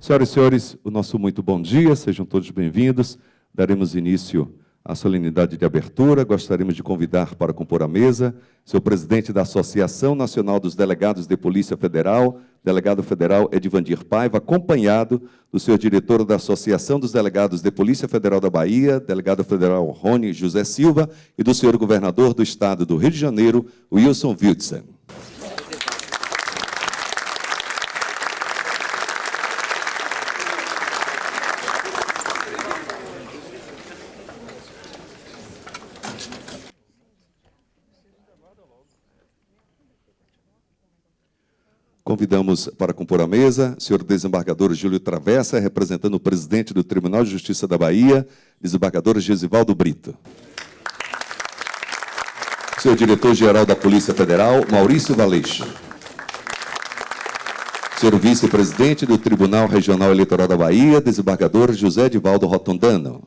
Senhoras e senhores, o nosso muito bom dia, sejam todos bem-vindos. Daremos início à solenidade de abertura. Gostaríamos de convidar para compor a mesa seu presidente da Associação Nacional dos Delegados de Polícia Federal, delegado federal Edvandir Paiva, acompanhado do senhor diretor da Associação dos Delegados de Polícia Federal da Bahia, delegado federal Rony José Silva, e do senhor governador do Estado do Rio de Janeiro, Wilson Witzel. Convidamos para compor a mesa o senhor desembargador Júlio Travessa, representando o presidente do Tribunal de Justiça da Bahia, desembargador Gesivaldo Brito. O senhor diretor-geral da Polícia Federal, Maurício Valeixo. O senhor vice-presidente do Tribunal Regional Eleitoral da Bahia, desembargador José Edivaldo Rotondano.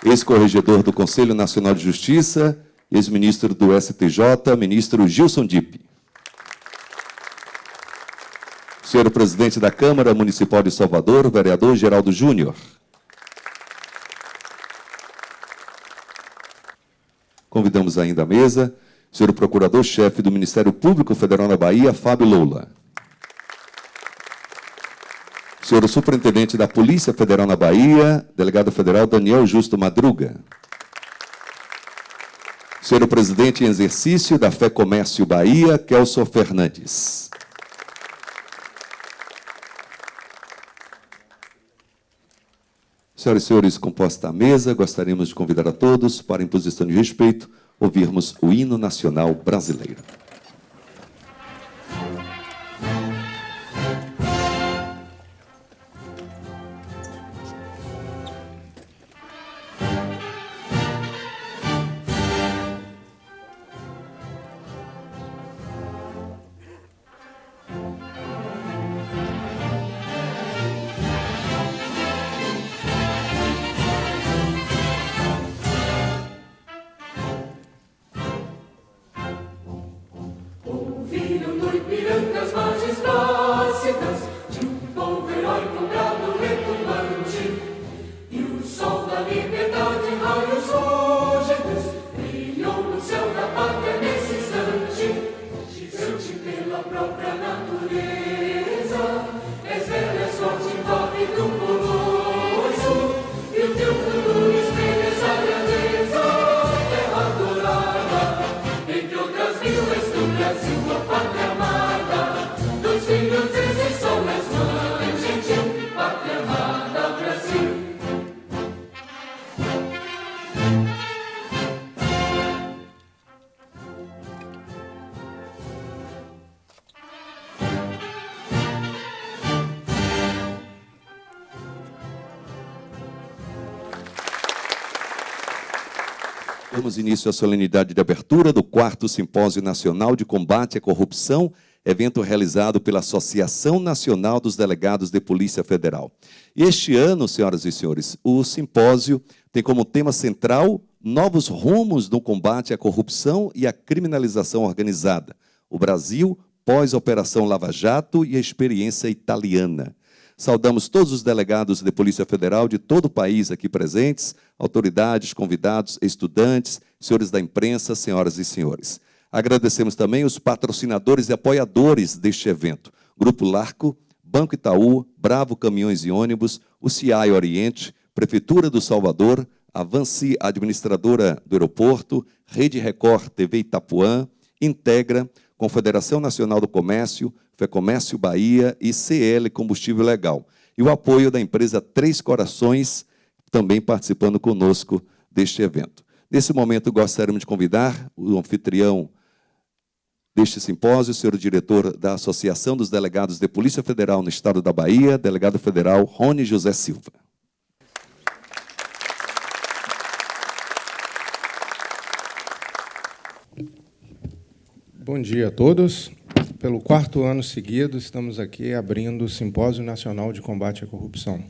Ex-corregedor do Conselho Nacional de Justiça, ex-ministro do STJ, ministro Gilson Dipp. Senhor presidente da Câmara Municipal de Salvador, vereador Geraldo Júnior. Convidamos ainda à mesa o senhor procurador-chefe do Ministério Público Federal da Bahia, Fábio Loula. O senhor superintendente da Polícia Federal na Bahia, delegado federal Daniel Justo Madruga. O senhor presidente em exercício da Fé Comércio Bahia, Kelson Fernandes. Senhoras e senhores, composta a mesa, gostaríamos de convidar a todos para, em posição de respeito, ouvirmos o hino nacional brasileiro. Damos início à solenidade de abertura do 4º Simpósio Nacional de Combate à Corrupção, evento realizado pela Associação Nacional dos Delegados de Polícia Federal. E este ano, senhoras e senhores, o simpósio tem como tema central novos rumos no combate à corrupção e à criminalização organizada. O Brasil pós-Operação Lava Jato e a experiência italiana. Saudamos todos os delegados de Polícia Federal de todo o país aqui presentes, autoridades, convidados, estudantes, senhores da imprensa, senhoras e senhores. Agradecemos também os patrocinadores e apoiadores deste evento. Grupo Larco, Banco Itaú, Bravo Caminhões e Ônibus, o CIAI Oriente, Prefeitura do Salvador, Avanci, administradora do aeroporto, Rede Record TV Itapuã, Integra, Confederação Nacional do Comércio, FEComércio Bahia e CL Combustível Legal. E o apoio da empresa Três Corações, também participando conosco deste evento. Nesse momento, gostaríamos de convidar o anfitrião deste simpósio, o senhor diretor da Associação dos Delegados de Polícia Federal no Estado da Bahia, delegado federal Rony José Silva. Bom dia a todos. Pelo 4º ano seguido, estamos aqui abrindo o Simpósio Nacional de Combate à Corrupção.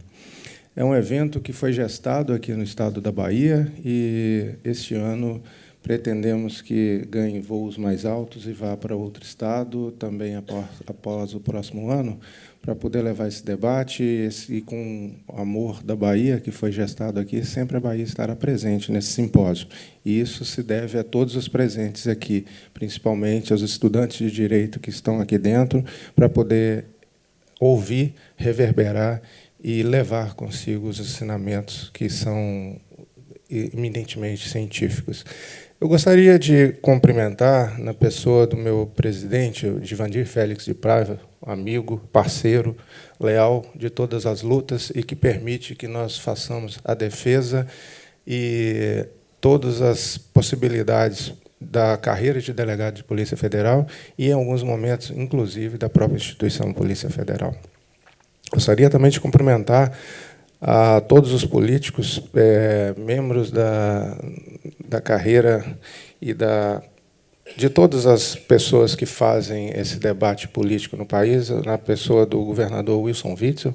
É um evento que foi gestado aqui no estado da Bahia e, este ano, Pretendemos que ganhe voos mais altos e vá para outro estado, também após o próximo ano, para poder levar esse debate e com o amor da Bahia, que foi gestado aqui, sempre a Bahia estará presente nesse simpósio. E isso se deve a todos os presentes aqui, principalmente aos estudantes de Direito que estão aqui dentro, para poder ouvir, reverberar e levar consigo os ensinamentos que são eminentemente científicos. Eu gostaria de cumprimentar, na pessoa do meu presidente, o Divandir Félix de Praiva, amigo, parceiro, leal de todas as lutas e que permite que nós façamos a defesa e todas as possibilidades da carreira de delegado de Polícia Federal e, em alguns momentos, inclusive, da própria instituição Polícia Federal. Gostaria também de cumprimentar a todos os políticos, membros da carreira e de todas as pessoas que fazem esse debate político no país, na pessoa do governador Wilson Witzel,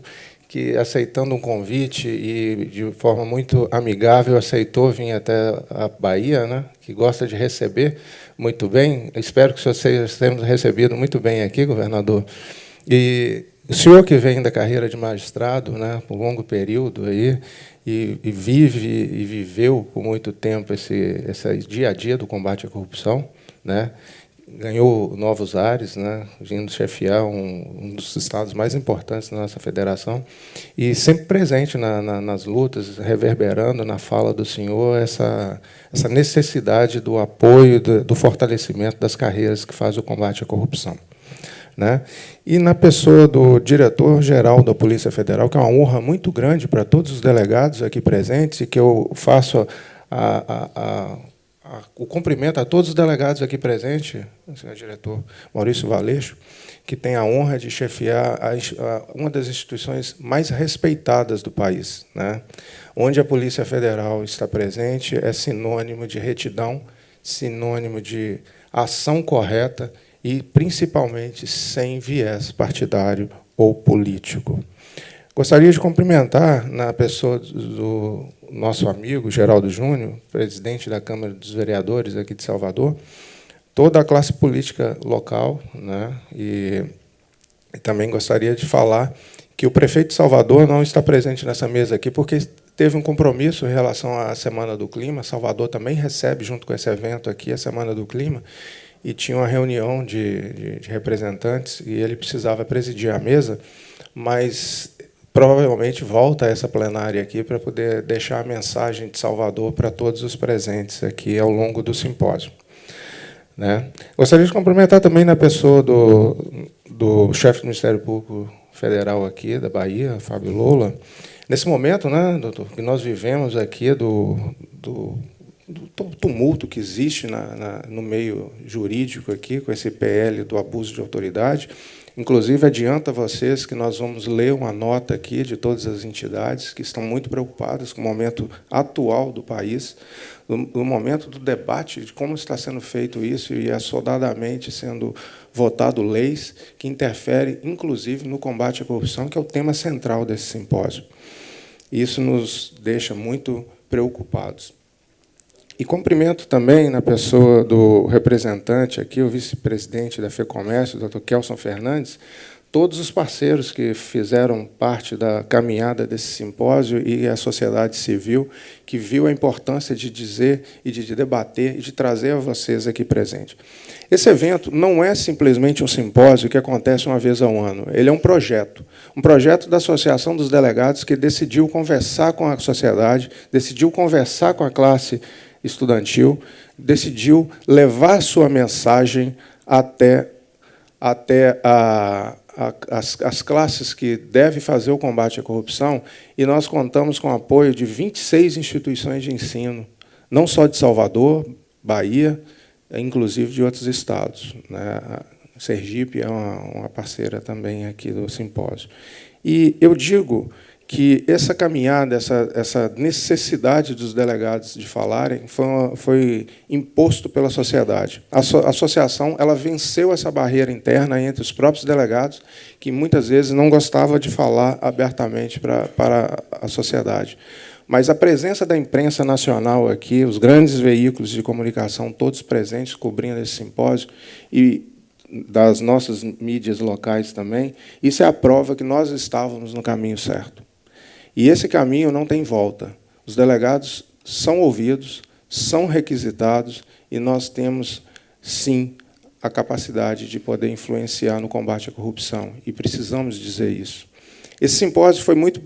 que, aceitando um convite e, de forma muito amigável, aceitou vir até a Bahia, né, que gosta de receber muito bem. Espero que vocês tenham recebido muito bem aqui, governador. E o senhor que vem da carreira de magistrado, né, por um longo período, aí, e vive e viveu por muito tempo esse dia a dia do combate à corrupção, né, ganhou novos ares, né, vindo chefiar um dos estados mais importantes da nossa federação, e sempre presente nas lutas, reverberando na fala do senhor essa necessidade do apoio, do fortalecimento das carreiras que faz o combate à corrupção. Né? E na pessoa do diretor-geral da Polícia Federal, que é uma honra muito grande para todos os delegados aqui presentes, e que eu faço o cumprimento a todos os delegados aqui presentes, senhor diretor Maurício Valeixo, que tem a honra de chefiar uma das instituições mais respeitadas do país, né? Onde a Polícia Federal está presente é sinônimo de retidão, sinônimo de ação correta, e, principalmente, sem viés partidário ou político. Gostaria de cumprimentar, na pessoa do nosso amigo Geraldo Júnior, presidente da Câmara dos Vereadores aqui de Salvador, toda a classe política local, né? E também gostaria de falar que o prefeito de Salvador não está presente nessa mesa aqui, porque teve um compromisso em relação à Semana do Clima. Salvador também recebe, junto com esse evento aqui, a Semana do Clima, e tinha uma reunião de representantes, e ele precisava presidir a mesa, mas provavelmente volta a essa plenária aqui para poder deixar a mensagem de Salvador para todos os presentes aqui ao longo do simpósio. Né? Gostaria de cumprimentar também na pessoa do chefe do Ministério Público Federal aqui, da Bahia, Fábio Lola. Nesse momento, né, doutor, que nós vivemos aqui do tumulto que existe no meio jurídico aqui, com esse PL do abuso de autoridade. Inclusive, adianto a vocês que nós vamos ler uma nota aqui de todas as entidades que estão muito preocupadas com o momento atual do país, no momento do debate de como está sendo feito isso e assodadamente sendo votado leis que interferem, inclusive, no combate à corrupção, que é o tema central desse simpósio. Isso nos deixa muito preocupados. E cumprimento também, na pessoa do representante aqui, o vice-presidente da FEComércio, o Dr. Kelson Fernandes, todos os parceiros que fizeram parte da caminhada desse simpósio e a sociedade civil, que viu a importância de dizer e de debater e de trazer a vocês aqui presente. Esse evento não é simplesmente um simpósio que acontece uma vez ao ano. Ele é um projeto da Associação dos Delegados, que decidiu conversar com a sociedade, decidiu conversar com a classe estudantil, decidiu levar sua mensagem até as classes que devem fazer o combate à corrupção, e nós contamos com o apoio de 26 instituições de ensino, não só de Salvador, Bahia, inclusive de outros estados, né? Sergipe é uma parceira também aqui do simpósio. E eu digo que essa caminhada, essa necessidade dos delegados de falarem, foi imposto pela sociedade. A associação ela venceu essa barreira interna entre os próprios delegados, que muitas vezes não gostavam de falar abertamente para a sociedade. Mas a presença da imprensa nacional aqui, os grandes veículos de comunicação, todos presentes, cobrindo esse simpósio, e das nossas mídias locais também, isso é a prova que nós estávamos no caminho certo. E esse caminho não tem volta. Os delegados são ouvidos, são requisitados, e nós temos, sim, a capacidade de poder influenciar no combate à corrupção, e precisamos dizer isso. Esse simpósio foi muito,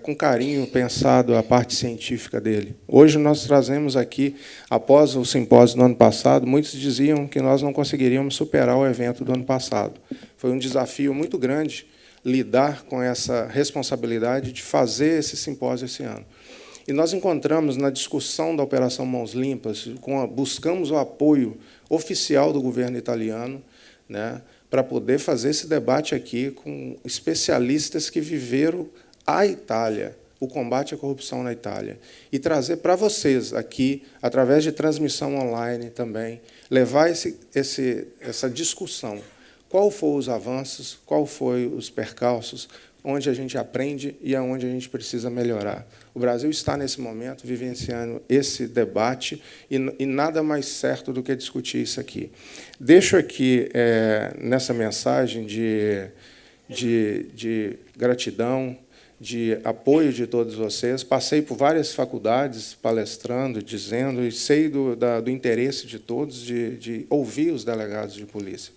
com carinho, pensado a parte científica dele. Hoje nós trazemos aqui, após o simpósio do ano passado, muitos diziam que nós não conseguiríamos superar o evento do ano passado. Foi um desafio muito grande lidar com essa responsabilidade de fazer esse simpósio esse ano. E nós encontramos, na discussão da Operação Mãos Limpas, buscamos o apoio oficial do governo italiano, né, para poder fazer esse debate aqui com especialistas que viveram a Itália, o combate à corrupção na Itália, e trazer para vocês aqui, através de transmissão online também, levar essa discussão. Qual foram os avanços, qual foram os percalços, onde a gente aprende e aonde a gente precisa melhorar. O Brasil está, nesse momento, vivenciando esse debate e nada mais certo do que discutir isso aqui. Deixo aqui, nessa mensagem de gratidão, de apoio de todos vocês. Passei por várias faculdades palestrando, dizendo, e sei do interesse de todos de ouvir os delegados de polícia.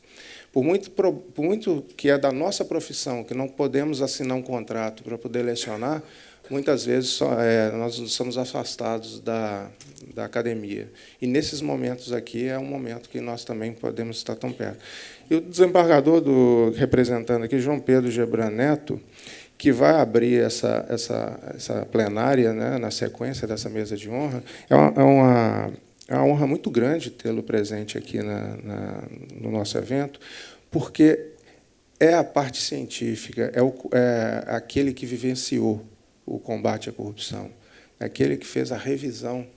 Por muito que é da nossa profissão, que não podemos assinar um contrato para poder lecionar, muitas vezes nós somos afastados da academia. E, nesses momentos aqui, é um momento que nós também podemos estar tão perto. E o desembargador, representando aqui, João Pedro Gebran Neto, que vai abrir essa plenária, né, na sequência dessa mesa de honra, é uma honra muito grande tê-lo presente aqui no nosso evento, porque é a parte científica, é aquele que vivenciou o combate à corrupção, é aquele que fez a revisão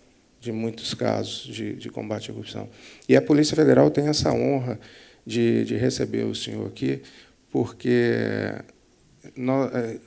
de muitos casos de combate à corrupção. E a Polícia Federal tem essa honra de receber o senhor aqui, porque,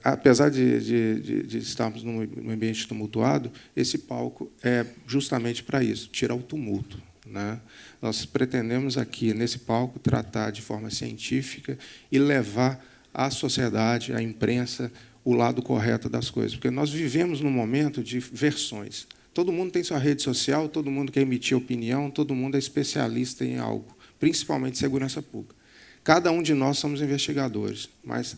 apesar de estarmos num ambiente tumultuado, esse palco é justamente para isso, tirar o tumulto, né? Nós pretendemos aqui, nesse palco, tratar de forma científica e levar à sociedade, à imprensa, o lado correto das coisas. Porque nós vivemos num momento de versões. Todo mundo tem sua rede social, todo mundo quer emitir opinião, todo mundo é especialista em algo, principalmente segurança pública. Cada um de nós somos investigadores, mas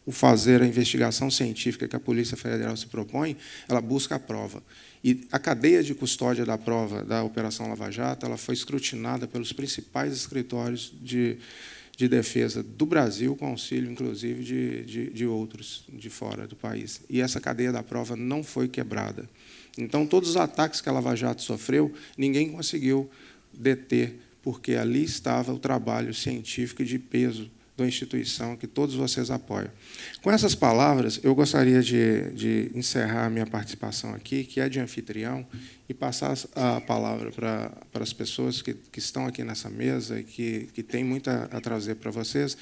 o fazer a investigação científica que a Polícia Federal se propõe, ela busca a prova. E a cadeia de custódia da prova da Operação Lava Jato, ela foi escrutinada pelos principais escritórios de defesa do Brasil, com auxílio, inclusive, de outros de fora do país. E essa cadeia da prova não foi quebrada. Então, todos os ataques que a Lava Jato sofreu, ninguém conseguiu deter, porque ali estava o trabalho científico e de peso da instituição que todos vocês apoiam. Com essas palavras, eu gostaria de encerrar a minha participação aqui, que é de anfitrião, e passar a palavra para as pessoas que estão aqui nessa mesa e que têm muito a trazer para vocês,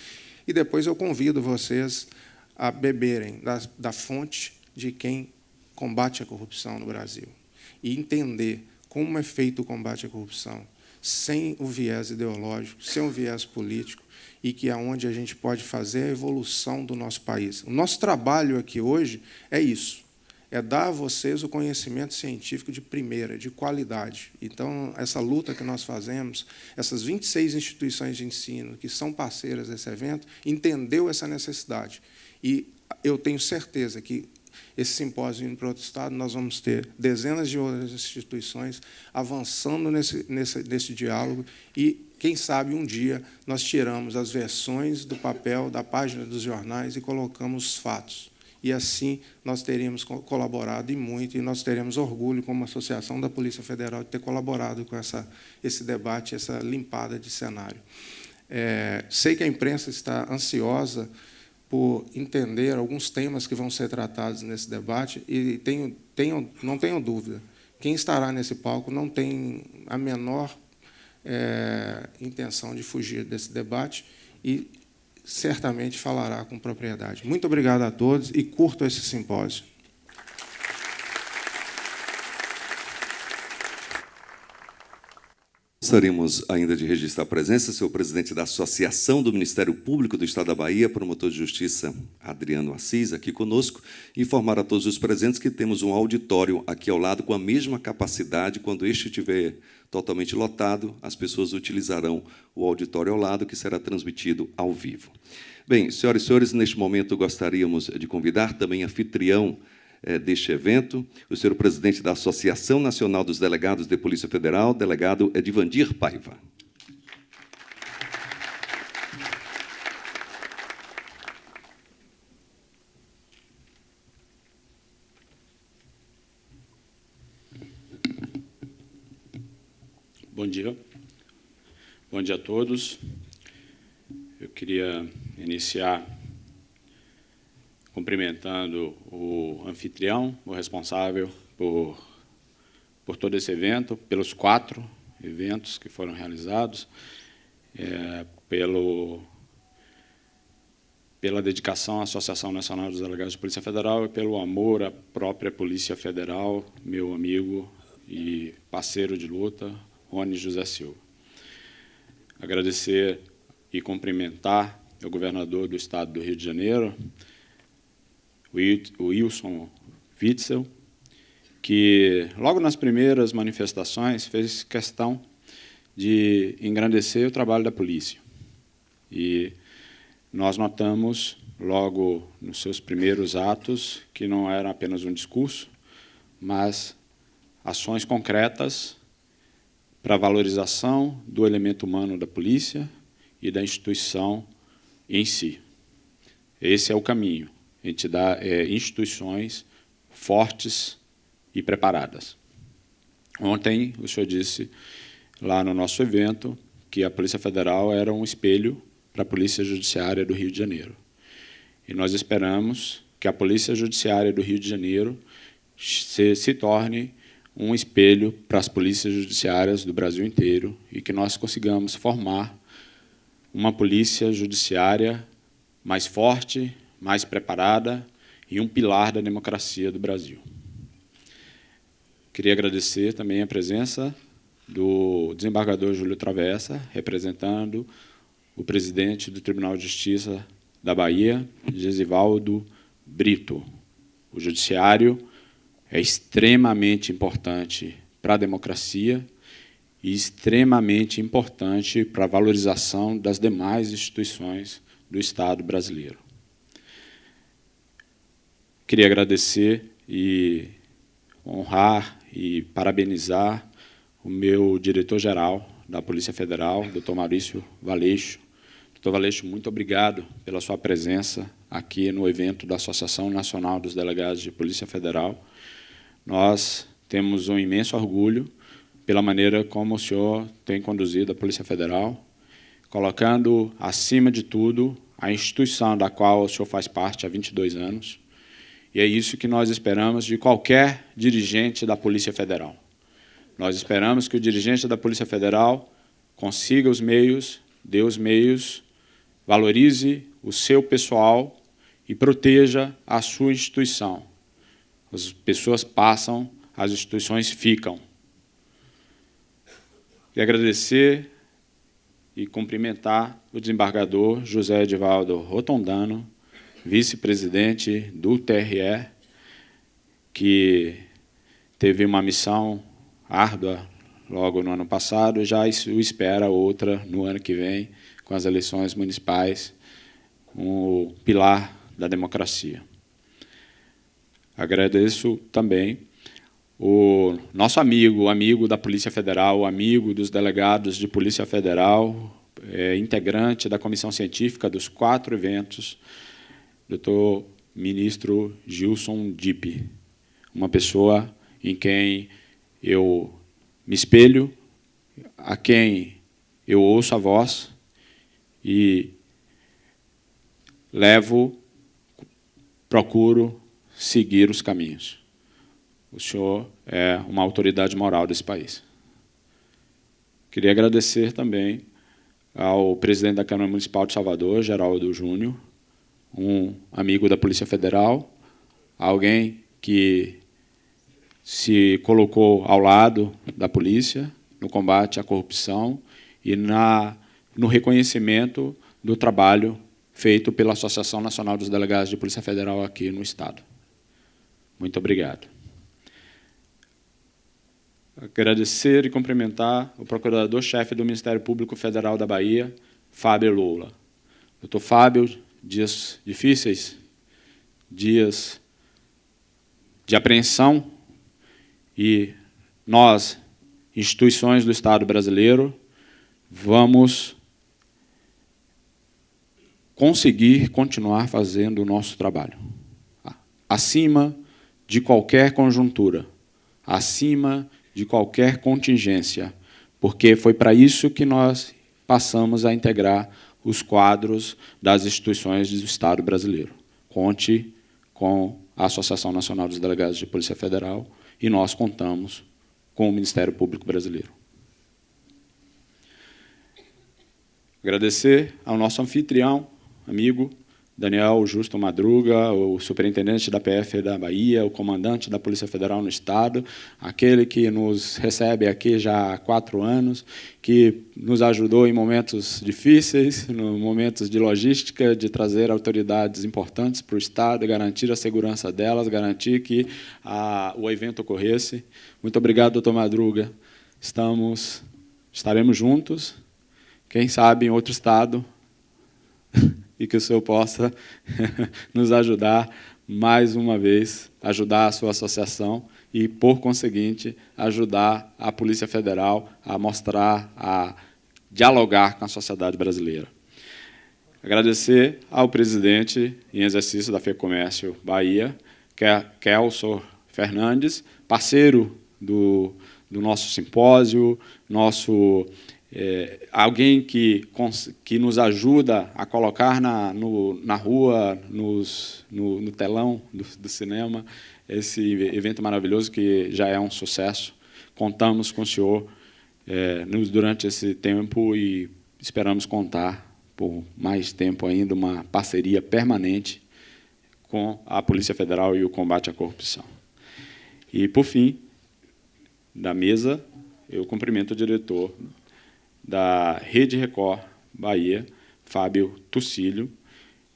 e depois eu convido vocês a beberem da fonte de quem combate a corrupção no Brasil e entender como é feito o combate à corrupção, sem o viés ideológico, sem o viés político, e que é onde a gente pode fazer a evolução do nosso país. O nosso trabalho aqui hoje é isso, é dar a vocês o conhecimento científico de primeira, de qualidade. Então, essa luta que nós fazemos, essas 26 instituições de ensino que são parceiras desse evento, entendeu essa necessidade. E eu tenho certeza que esse simpósio indo para outro estado, nós vamos ter dezenas de outras instituições avançando nesse diálogo e, quem sabe, um dia nós tiramos as versões do papel, da página dos jornais e colocamos os fatos. E, assim, nós teríamos colaborado e muito, e nós teremos orgulho, como Associação da Polícia Federal, de ter colaborado com esse debate, essa limpada de cenário. Sei que a imprensa está ansiosa por entender alguns temas que vão ser tratados nesse debate, e não tenho dúvida, quem estará nesse palco não tem a menor intenção de fugir desse debate e certamente falará com propriedade. Muito obrigado a todos e curto esse simpósio. Gostaríamos ainda de registrar a presença, senhor presidente da Associação do Ministério Público do Estado da Bahia, promotor de justiça Adriano Assis, aqui conosco, e informar a todos os presentes que temos um auditório aqui ao lado com a mesma capacidade. Quando este estiver totalmente lotado, as pessoas utilizarão o auditório ao lado, que será transmitido ao vivo. Bem, senhoras e senhores, neste momento gostaríamos de convidar também anfitrião deste evento, o senhor presidente da Associação Nacional dos Delegados de Polícia Federal, delegado Edivandir Paiva. Bom dia. Bom dia a todos. Eu queria iniciar cumprimentando o anfitrião, o responsável por todo esse evento, pelos 4 eventos que foram realizados, pela dedicação à Associação Nacional dos Delegados de Polícia Federal e pelo amor à própria Polícia Federal, meu amigo e parceiro de luta, Rony José Silva. Agradecer e cumprimentar o governador do Estado do Rio de Janeiro, o Wilson Witzel, que, logo nas primeiras manifestações, fez questão de engrandecer o trabalho da polícia. E nós notamos, logo nos seus primeiros atos, que não era apenas um discurso, mas ações concretas para a valorização do elemento humano da polícia e da instituição em si. Esse é o caminho. A gente dá instituições fortes e preparadas. Ontem, o senhor disse, lá no nosso evento, que a Polícia Federal era um espelho para a Polícia Judiciária do Rio de Janeiro. E nós esperamos que a Polícia Judiciária do Rio de Janeiro se torne um espelho para as polícias judiciárias do Brasil inteiro e que nós consigamos formar uma polícia judiciária mais forte, mais preparada e um pilar da democracia do Brasil. Queria agradecer também a presença do desembargador Júlio Travessa, representando o presidente do Tribunal de Justiça da Bahia, Gesivaldo Brito. O judiciário é extremamente importante para a democracia e extremamente importante para a valorização das demais instituições do Estado brasileiro. Queria agradecer e honrar e parabenizar o meu diretor-geral da Polícia Federal, Dr. Maurício Valeixo. Dr. Valeixo, muito obrigado pela sua presença aqui no evento da Associação Nacional dos Delegados de Polícia Federal. Nós temos um imenso orgulho pela maneira como o senhor tem conduzido a Polícia Federal, colocando, acima de tudo, a instituição da qual o senhor faz parte há 22 anos, e é isso que nós esperamos de qualquer dirigente da Polícia Federal. Nós esperamos que o dirigente da Polícia Federal consiga os meios, dê os meios, valorize o seu pessoal e proteja a sua instituição. As pessoas passam, as instituições ficam. Queria agradecer e cumprimentar o desembargador José Edivaldo Rotondano, vice-presidente do TRE, que teve uma missão árdua logo no ano passado e já o espera outra no ano que vem, com as eleições municipais, o pilar da democracia. Agradeço também o nosso amigo, amigo da Polícia Federal, amigo dos delegados de Polícia Federal, integrante da comissão científica dos 4 eventos, doutor ministro Gilson Dipp, uma pessoa em quem eu me espelho, a quem eu ouço a voz e procuro seguir os caminhos. O senhor é uma autoridade moral desse país. Queria agradecer também ao presidente da Câmara Municipal de Salvador, Geraldo Júnior, um amigo da Polícia Federal, alguém que se colocou ao lado da polícia no combate à corrupção e no reconhecimento do trabalho feito pela Associação Nacional dos Delegados de Polícia Federal aqui no Estado. Muito obrigado. Agradecer e cumprimentar o Procurador-Chefe do Ministério Público Federal da Bahia, Fábio Lula. Doutor Fábio, dias difíceis, dias de apreensão, e nós, instituições do Estado brasileiro, vamos conseguir continuar fazendo o nosso trabalho, acima de qualquer conjuntura, acima de qualquer contingência, porque foi para isso que nós passamos a integrar os quadros das instituições do Estado brasileiro. Conte com a Associação Nacional dos Delegados de Polícia Federal e nós contamos com o Ministério Público Brasileiro. Agradecer ao nosso anfitrião, amigo, Daniel Justo Madruga, o superintendente da PF da Bahia, o comandante da Polícia Federal no Estado, aquele que nos recebe aqui já há 4 anos, que nos ajudou em momentos difíceis, em momentos de logística, de trazer autoridades importantes para o Estado, garantir a segurança delas, garantir que o evento ocorresse. Muito obrigado, doutor Madruga. Estaremos juntos, quem sabe em outro Estado, e que o senhor possa nos ajudar, mais uma vez, ajudar a sua associação e, por conseguinte, ajudar a Polícia Federal a mostrar, a dialogar com a sociedade brasileira. Agradecer ao presidente em exercício da FEComércio Bahia, Kelso Fernandes, parceiro do nosso simpósio, alguém que nos ajuda a colocar na rua, no telão do cinema, esse evento maravilhoso que já é um sucesso. Contamos com o senhor durante esse tempo e esperamos contar por mais tempo ainda uma parceria permanente com a Polícia Federal e o combate à corrupção. E, por fim, da mesa, eu cumprimento o diretor da Rede Record Bahia, Fábio Tucílio,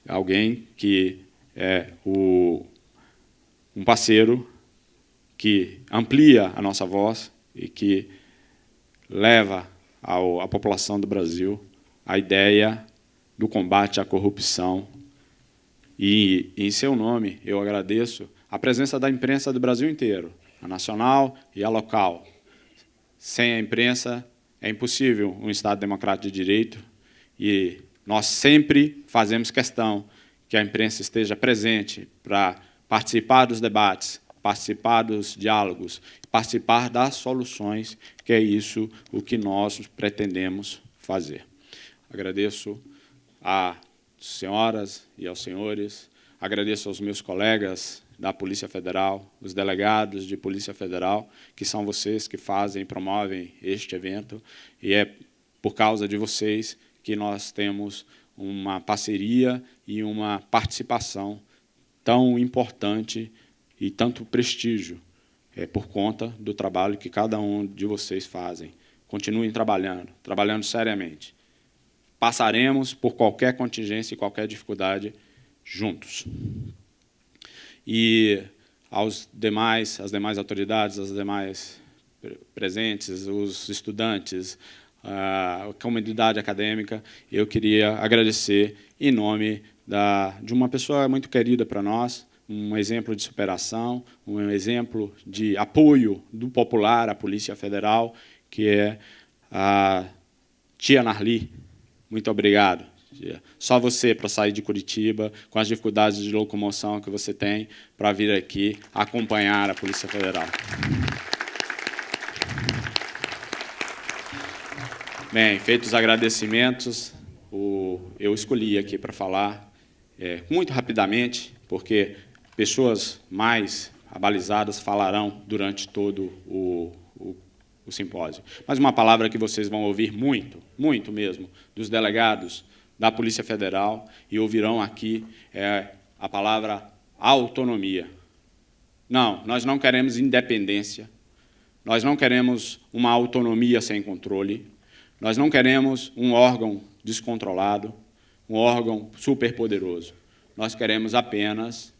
alguém que é um parceiro que amplia a nossa voz e que leva à população do Brasil a ideia do combate à corrupção. E, em seu nome, eu agradeço a presença da imprensa do Brasil inteiro, a nacional e a local. Sem a imprensa, é impossível um Estado democrático de direito, e nós sempre fazemos questão que a imprensa esteja presente para participar dos debates, participar dos diálogos, participar das soluções, que é isso o que nós pretendemos fazer. Agradeço às senhoras e aos senhores, agradeço aos meus colegas da Polícia Federal, os delegados de Polícia Federal, que são vocês que fazem e promovem este evento, e é por causa de vocês que nós temos uma parceria e uma participação tão importante e tanto prestígio, por conta do trabalho que cada um de vocês fazem. Continuem trabalhando seriamente. Passaremos por qualquer contingência e qualquer dificuldade juntos. E às demais autoridades, às demais presentes, os estudantes, a comunidade acadêmica, eu queria agradecer em nome de uma pessoa muito querida para nós, um exemplo de superação, um exemplo de apoio do popular à Polícia Federal, que é a tia Narli. Muito obrigado. Só você para sair de Curitiba, com as dificuldades de locomoção que você tem, para vir aqui acompanhar a Polícia Federal. Bem, feitos os agradecimentos, eu escolhi aqui para falar muito rapidamente, porque pessoas mais abalizadas falarão durante todo o simpósio. Mas uma palavra que vocês vão ouvir muito, muito mesmo, dos delegados da Polícia Federal, e ouvirão aqui a palavra autonomia. Não, nós não queremos independência, Nós não queremos uma autonomia sem controle, nós não queremos um órgão descontrolado, um órgão superpoderoso. Nós queremos apenas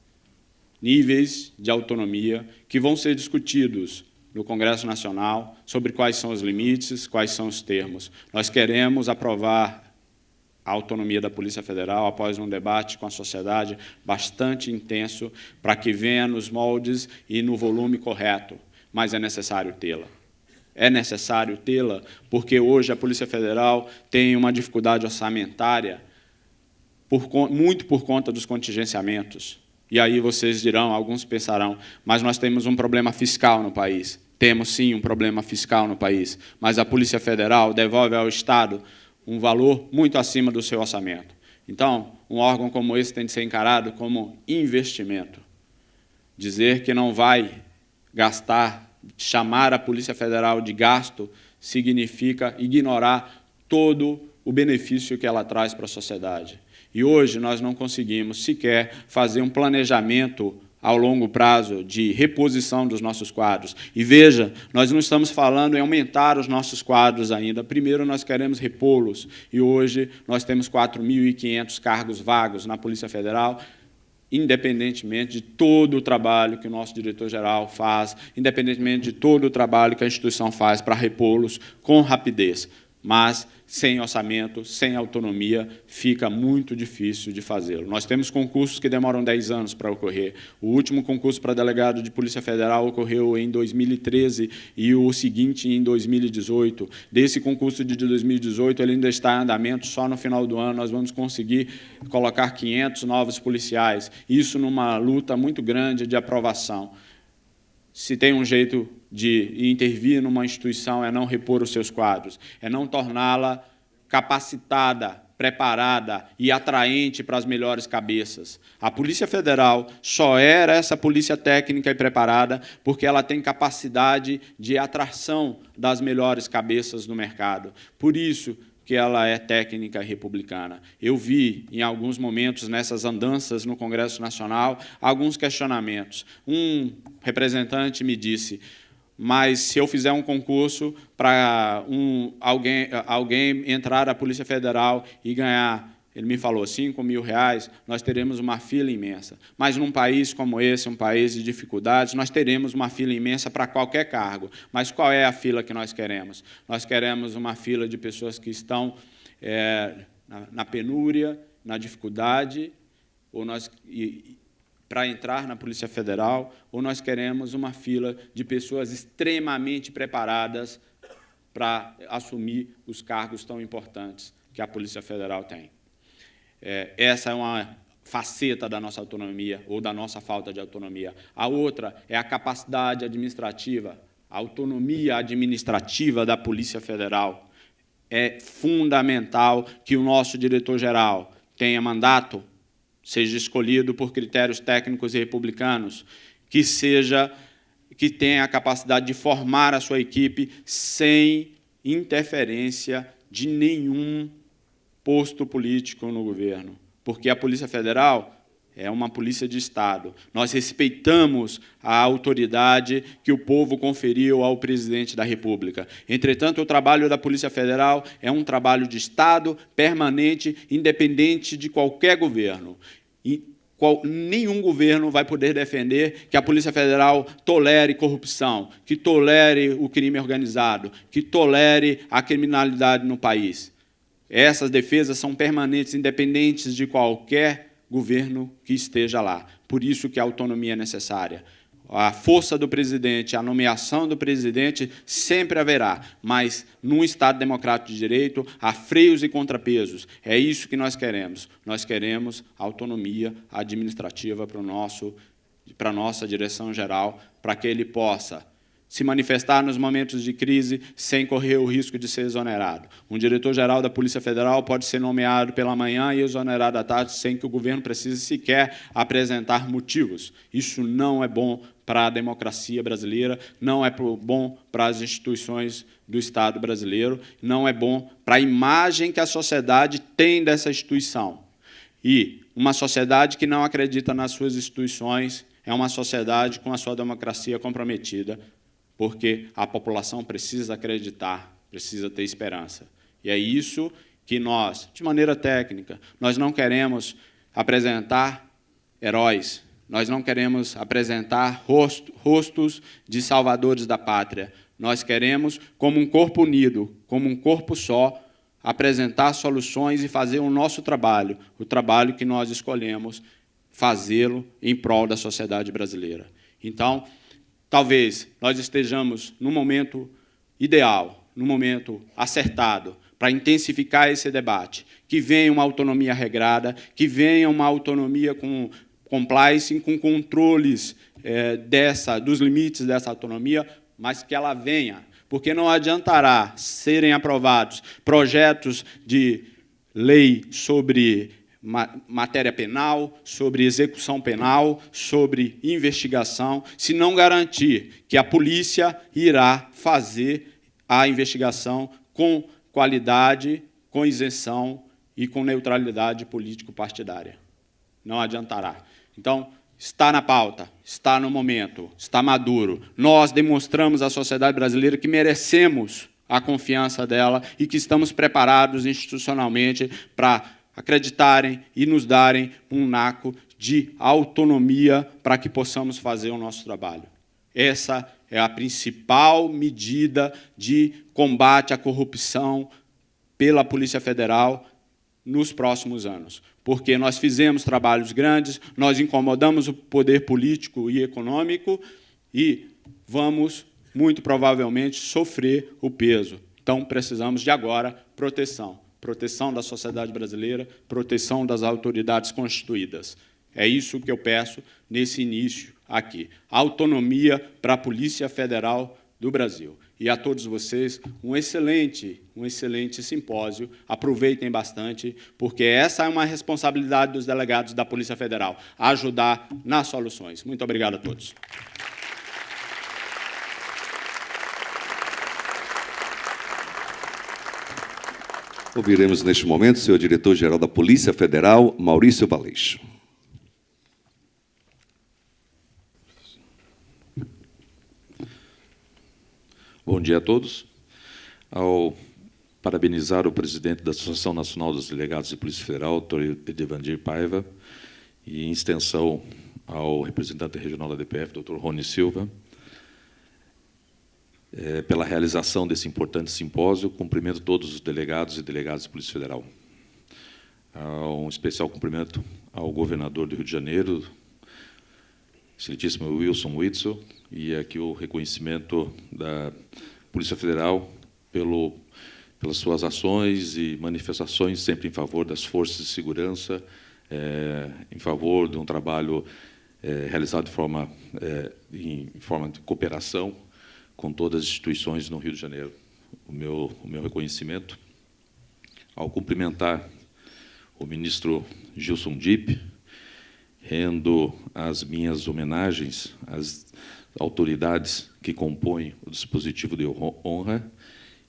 níveis de autonomia que vão ser discutidos no Congresso Nacional sobre quais são os limites, quais são os termos. Nós queremos aprovar a autonomia da Polícia Federal após um debate com a sociedade bastante intenso para que venha nos moldes e no volume correto, mas é necessário tê-la. É necessário tê-la porque hoje a Polícia Federal tem uma dificuldade orçamentária muito por conta dos contingenciamentos. E aí vocês dirão, alguns pensarão, mas nós temos um problema fiscal no país. Temos, sim, um problema fiscal no país, mas a Polícia Federal devolve ao Estado um valor muito acima do seu orçamento. Então, um órgão como esse tem de ser encarado como investimento. Dizer que não vai gastar, chamar a Polícia Federal de gasto, significa ignorar todo o benefício que ela traz para a sociedade. E hoje nós não conseguimos sequer fazer um planejamento ao longo prazo de reposição dos nossos quadros. E veja, nós não estamos falando em aumentar os nossos quadros ainda. Primeiro, nós queremos repô-los. E hoje nós temos 4.500 cargos vagos na Polícia Federal, independentemente de todo o trabalho que o nosso diretor-geral faz, independentemente de todo o trabalho que a instituição faz para repô-los com rapidez. Mas, sem orçamento, sem autonomia, fica muito difícil de fazê-lo. Nós temos concursos que demoram 10 anos para ocorrer. O último concurso para delegado de Polícia Federal ocorreu em 2013 e o seguinte em 2018. Desse concurso de 2018, ele ainda está em andamento, só no final do ano nós vamos conseguir colocar 500 novos policiais. Isso numa luta muito grande de aprovação. Se tem um jeito de intervir numa instituição é não repor os seus quadros, é não torná-la capacitada, preparada e atraente para as melhores cabeças. A Polícia Federal só era essa polícia técnica e preparada porque ela tem capacidade de atração das melhores cabeças do mercado. Por isso que ela é técnica e republicana. Eu vi, em alguns momentos, nessas andanças no Congresso Nacional, alguns questionamentos. Um representante me disse, mas se eu fizer um concurso para alguém entrar na Polícia Federal e ganhar, ele me falou, R$5.000, nós teremos uma fila imensa. Mas num país como esse, um país de dificuldades, nós teremos uma fila imensa para qualquer cargo. Mas qual é a fila que nós queremos? Nós queremos uma fila de pessoas que estão na penúria, na dificuldade, para entrar na Polícia Federal, ou nós queremos uma fila de pessoas extremamente preparadas para assumir os cargos tão importantes que a Polícia Federal tem. Essa é uma faceta da nossa autonomia, ou da nossa falta de autonomia. A outra é a capacidade administrativa, a autonomia administrativa da Polícia Federal. É fundamental que o nosso diretor-geral tenha mandato, seja escolhido por critérios técnicos e republicanos, que tenha a capacidade de formar a sua equipe sem interferência de nenhum posto político no governo, porque a Polícia Federal é uma polícia de Estado. Nós respeitamos a autoridade que o povo conferiu ao presidente da República. Entretanto, o trabalho da Polícia Federal é um trabalho de Estado permanente, independente de qualquer governo. Nenhum governo vai poder defender que a Polícia Federal tolere corrupção, que tolere o crime organizado, que tolere a criminalidade no país. Essas defesas são permanentes, independentes de qualquer governo que esteja lá. Por isso que a autonomia é necessária. A força do presidente, a nomeação do presidente sempre haverá, mas num Estado democrático de direito há freios e contrapesos. É isso que nós queremos. Nós queremos autonomia administrativa para a nossa direção geral, para que ele possa se manifestar nos momentos de crise sem correr o risco de ser exonerado. Um diretor-geral da Polícia Federal pode ser nomeado pela manhã e exonerado à tarde sem que o governo precise sequer apresentar motivos. Isso não é bom para a democracia brasileira, não é bom para as instituições do Estado brasileiro, não é bom para a imagem que a sociedade tem dessa instituição. E uma sociedade que não acredita nas suas instituições é uma sociedade com a sua democracia comprometida, porque a população precisa acreditar, precisa ter esperança. E é isso que nós, de maneira técnica, nós não queremos apresentar heróis, nós não queremos apresentar rostos de salvadores da pátria. Nós queremos, como um corpo unido, como um corpo só, apresentar soluções e fazer o nosso trabalho, o trabalho que nós escolhemos fazê-lo em prol da sociedade brasileira. Então, talvez nós estejamos no momento ideal, no momento acertado, para intensificar esse debate, que venha uma autonomia regrada, que venha uma autonomia com compliance, com controles dos limites dessa autonomia, mas que ela venha, porque não adiantará serem aprovados projetos de lei sobre matéria penal, sobre execução penal, sobre investigação, se não garantir que a polícia irá fazer a investigação com qualidade, com isenção e com neutralidade político-partidária. Não adiantará. Então, está na pauta, está no momento, está maduro. Nós demonstramos à sociedade brasileira que merecemos a confiança dela e que estamos preparados institucionalmente para acreditarem e nos darem um naco de autonomia para que possamos fazer o nosso trabalho. Essa é a principal medida de combate à corrupção pela Polícia Federal nos próximos anos, porque nós fizemos trabalhos grandes, nós incomodamos o poder político e econômico e vamos, muito provavelmente, sofrer o peso. Então, precisamos de agora proteção. Proteção da sociedade brasileira, proteção das autoridades constituídas. É isso que eu peço nesse início aqui. Autonomia para a Polícia Federal do Brasil. E a todos vocês, um excelente simpósio. Aproveitem bastante, porque essa é uma responsabilidade dos delegados da Polícia Federal, ajudar nas soluções. Muito obrigado a todos. Ouviremos neste momento o senhor diretor-geral da Polícia Federal, Maurício Baleixo. Bom dia a todos. Ao parabenizar o presidente da Associação Nacional dos Delegados de Polícia Federal, Dr. Edevandir Paiva, e em extensão ao representante regional da DPF, Dr. Rony Silva, pela realização desse importante simpósio, cumprimento todos os delegados e delegadas de Polícia Federal. Um especial cumprimento ao governador do Rio de Janeiro, excelentíssimo Wilson Witzel, e aqui o reconhecimento da Polícia Federal pelas suas ações e manifestações sempre em favor das forças de segurança, em favor de um trabalho realizado de forma de cooperação com todas as instituições no Rio de Janeiro. O meu reconhecimento ao cumprimentar o ministro Gilson Dipp, rendo as minhas homenagens às autoridades que compõem o dispositivo de honra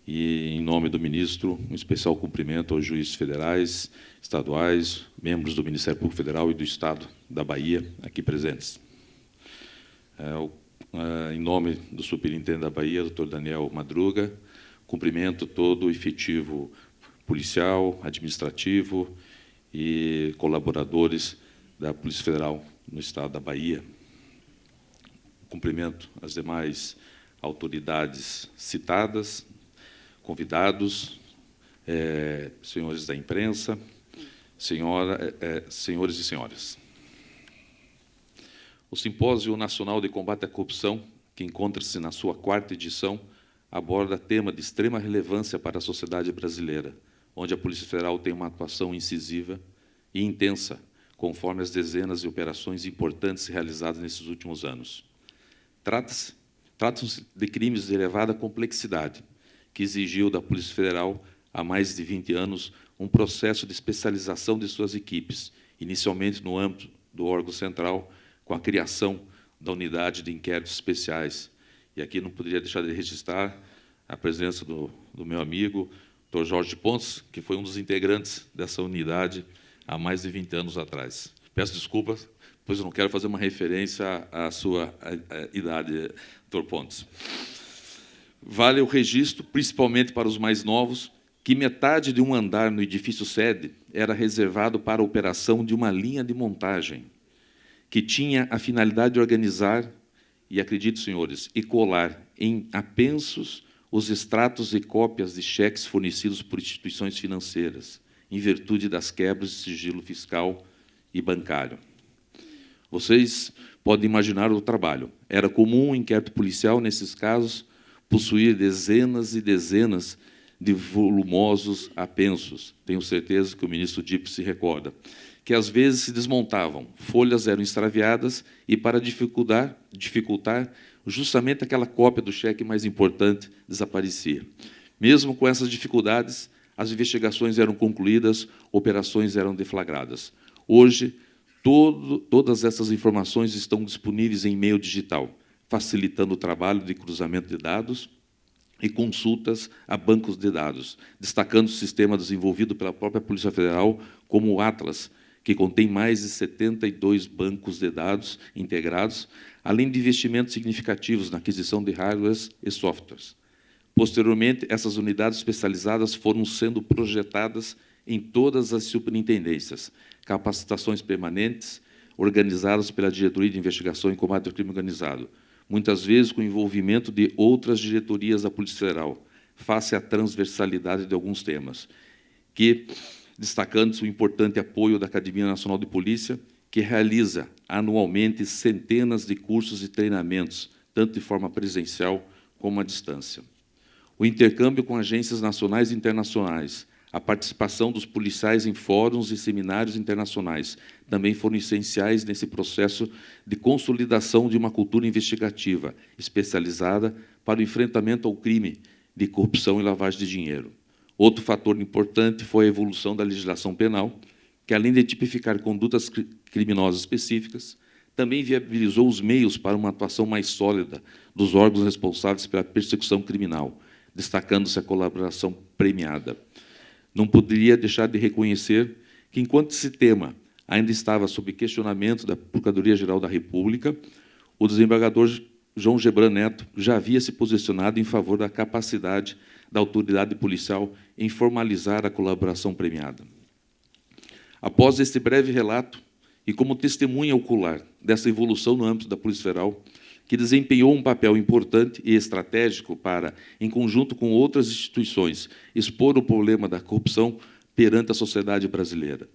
e, em nome do ministro, um especial cumprimento aos juízes federais, estaduais, membros do Ministério Público Federal e do Estado da Bahia, aqui presentes. Em nome do superintendente da Bahia, Dr. Daniel Madruga, cumprimento todo o efetivo policial, administrativo e colaboradores da Polícia Federal no Estado da Bahia. Cumprimento as demais autoridades citadas, convidados, senhores da imprensa, senhores e senhoras. O Simpósio Nacional de Combate à Corrupção, que encontra-se na sua 4ª edição, aborda tema de extrema relevância para a sociedade brasileira, onde a Polícia Federal tem uma atuação incisiva e intensa, conforme as dezenas de operações importantes realizadas nesses últimos anos. Tratam-se de crimes de elevada complexidade, que exigiu da Polícia Federal, há mais de 20 anos, um processo de especialização de suas equipes, inicialmente no âmbito do órgão central, com a criação da Unidade de Inquéritos Especiais. E aqui não poderia deixar de registrar a presença do meu amigo, Dr. Jorge Pontes, que foi um dos integrantes dessa unidade há mais de 20 anos atrás. Peço desculpas, pois eu não quero fazer uma referência à sua idade, Dr. Pontes. Vale o registro, principalmente para os mais novos, que metade de um andar no edifício sede era reservado para a operação de uma linha de montagem, que tinha a finalidade de organizar, e acredito, senhores, e colar em apensos os extratos e cópias de cheques fornecidos por instituições financeiras, em virtude das quebras de sigilo fiscal e bancário. Vocês podem imaginar o trabalho. Era comum o inquérito policial, nesses casos, possuir dezenas e dezenas de volumosos apensos. Tenho certeza que o ministro Dipp se recorda, que às vezes se desmontavam, folhas eram extraviadas e, para dificultar justamente aquela cópia do cheque mais importante desaparecia. Mesmo com essas dificuldades, as investigações eram concluídas, operações eram deflagradas. Hoje, todas essas informações estão disponíveis em meio digital, facilitando o trabalho de cruzamento de dados e consultas a bancos de dados, destacando o sistema desenvolvido pela própria Polícia Federal, como o Atlas, que contém mais de 72 bancos de dados integrados, além de investimentos significativos na aquisição de hardwares e softwares. Posteriormente, essas unidades especializadas foram sendo projetadas em todas as superintendências, capacitações permanentes, organizadas pela Diretoria de Investigação e Combate ao Crime Organizado, muitas vezes com o envolvimento de outras diretorias da Polícia Federal, face à transversalidade de alguns temas, destacando-se o importante apoio da Academia Nacional de Polícia, que realiza anualmente centenas de cursos e treinamentos, tanto de forma presencial como à distância. O intercâmbio com agências nacionais e internacionais, a participação dos policiais em fóruns e seminários internacionais também foram essenciais nesse processo de consolidação de uma cultura investigativa especializada para o enfrentamento ao crime de corrupção e lavagem de dinheiro. Outro fator importante foi a evolução da legislação penal, que, além de tipificar condutas criminosas específicas, também viabilizou os meios para uma atuação mais sólida dos órgãos responsáveis pela persecução criminal, destacando-se a colaboração premiada. Não poderia deixar de reconhecer que, enquanto esse tema ainda estava sob questionamento da Procuradoria-Geral da República, o desembargador João Gebran Neto já havia se posicionado em favor da capacidade da autoridade policial em formalizar a colaboração premiada. Após este breve relato, e como testemunha ocular dessa evolução no âmbito da Polícia Federal, que desempenhou um papel importante e estratégico para, em conjunto com outras instituições, expor o problema da corrupção perante a sociedade brasileira,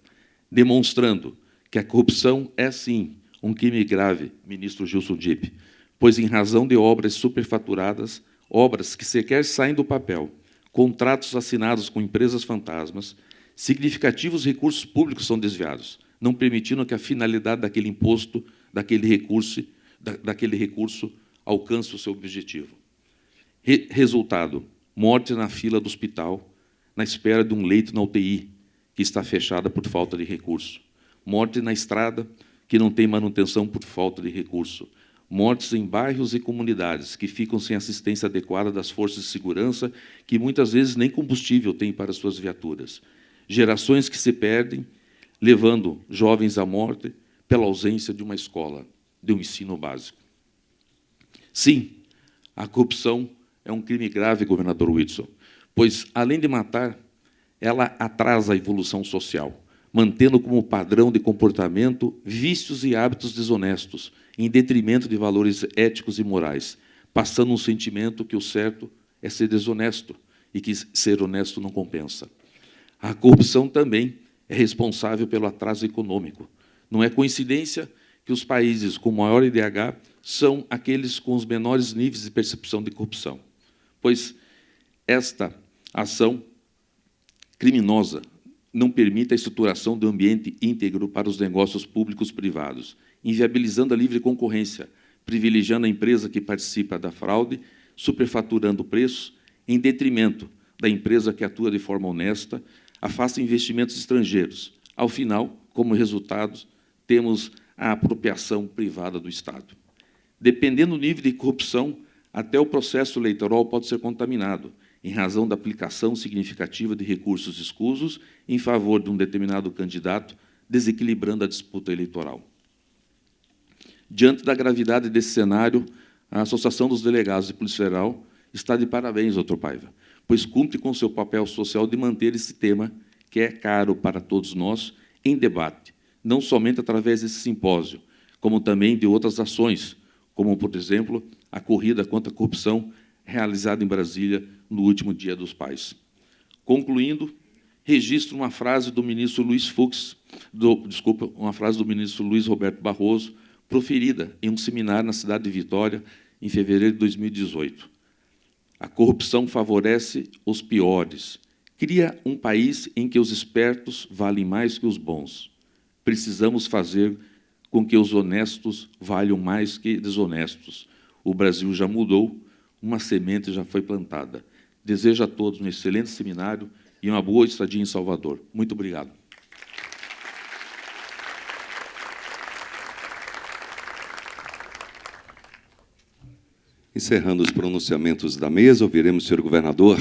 demonstrando que a corrupção é, sim, um crime grave, ministro Gilson Dipp, pois, em razão de obras superfaturadas, obras que sequer saem do papel, contratos assinados com empresas fantasmas, significativos recursos públicos são desviados, não permitindo que a finalidade daquele imposto, daquele recurso, alcance o seu objetivo. Resultado: morte na fila do hospital, na espera de um leito na UTI, que está fechada por falta de recurso. Morte na estrada, que não tem manutenção por falta de recurso. Mortes em bairros e comunidades que ficam sem assistência adequada das forças de segurança, que muitas vezes nem combustível têm para suas viaturas. Gerações que se perdem, levando jovens à morte pela ausência de uma escola, de um ensino básico. Sim, a corrupção é um crime grave, governador Whitson, pois, além de matar, ela atrasa a evolução social, mantendo como padrão de comportamento vícios e hábitos desonestos, em detrimento de valores éticos e morais, passando um sentimento que o certo é ser desonesto e que ser honesto não compensa. A corrupção também é responsável pelo atraso econômico. Não é coincidência que os países com maior IDH são aqueles com os menores níveis de percepção de corrupção, pois esta ação criminosa não permite a estruturação do ambiente íntegro para os negócios públicos privados, inviabilizando a livre concorrência, privilegiando a empresa que participa da fraude, superfaturando preços, em detrimento da empresa que atua de forma honesta, afasta investimentos estrangeiros. Ao final, como resultado, temos a apropriação privada do Estado. Dependendo do nível de corrupção, até o processo eleitoral pode ser contaminado, em razão da aplicação significativa de recursos escusos em favor de um determinado candidato, desequilibrando a disputa eleitoral. Diante da gravidade desse cenário, a Associação dos Delegados de Polícia Federal está de parabéns, doutor Paiva, pois cumpre com seu papel social de manter esse tema, que é caro para todos nós, em debate, não somente através desse simpósio, como também de outras ações, como, por exemplo, a corrida contra a corrupção realizada em Brasília no último Dia dos Pais. Concluindo, registro uma frase do ministro Luiz uma frase do ministro Luiz Roberto Barroso, proferida em um seminário na cidade de Vitória, em fevereiro de 2018. A corrupção favorece os piores. Cria um país em que os espertos valem mais que os bons. Precisamos fazer com que os honestos valham mais que desonestos. O Brasil já mudou, uma semente já foi plantada. Desejo a todos um excelente seminário e uma boa estadia em Salvador. Muito obrigado. Encerrando os pronunciamentos da mesa, ouviremos o senhor governador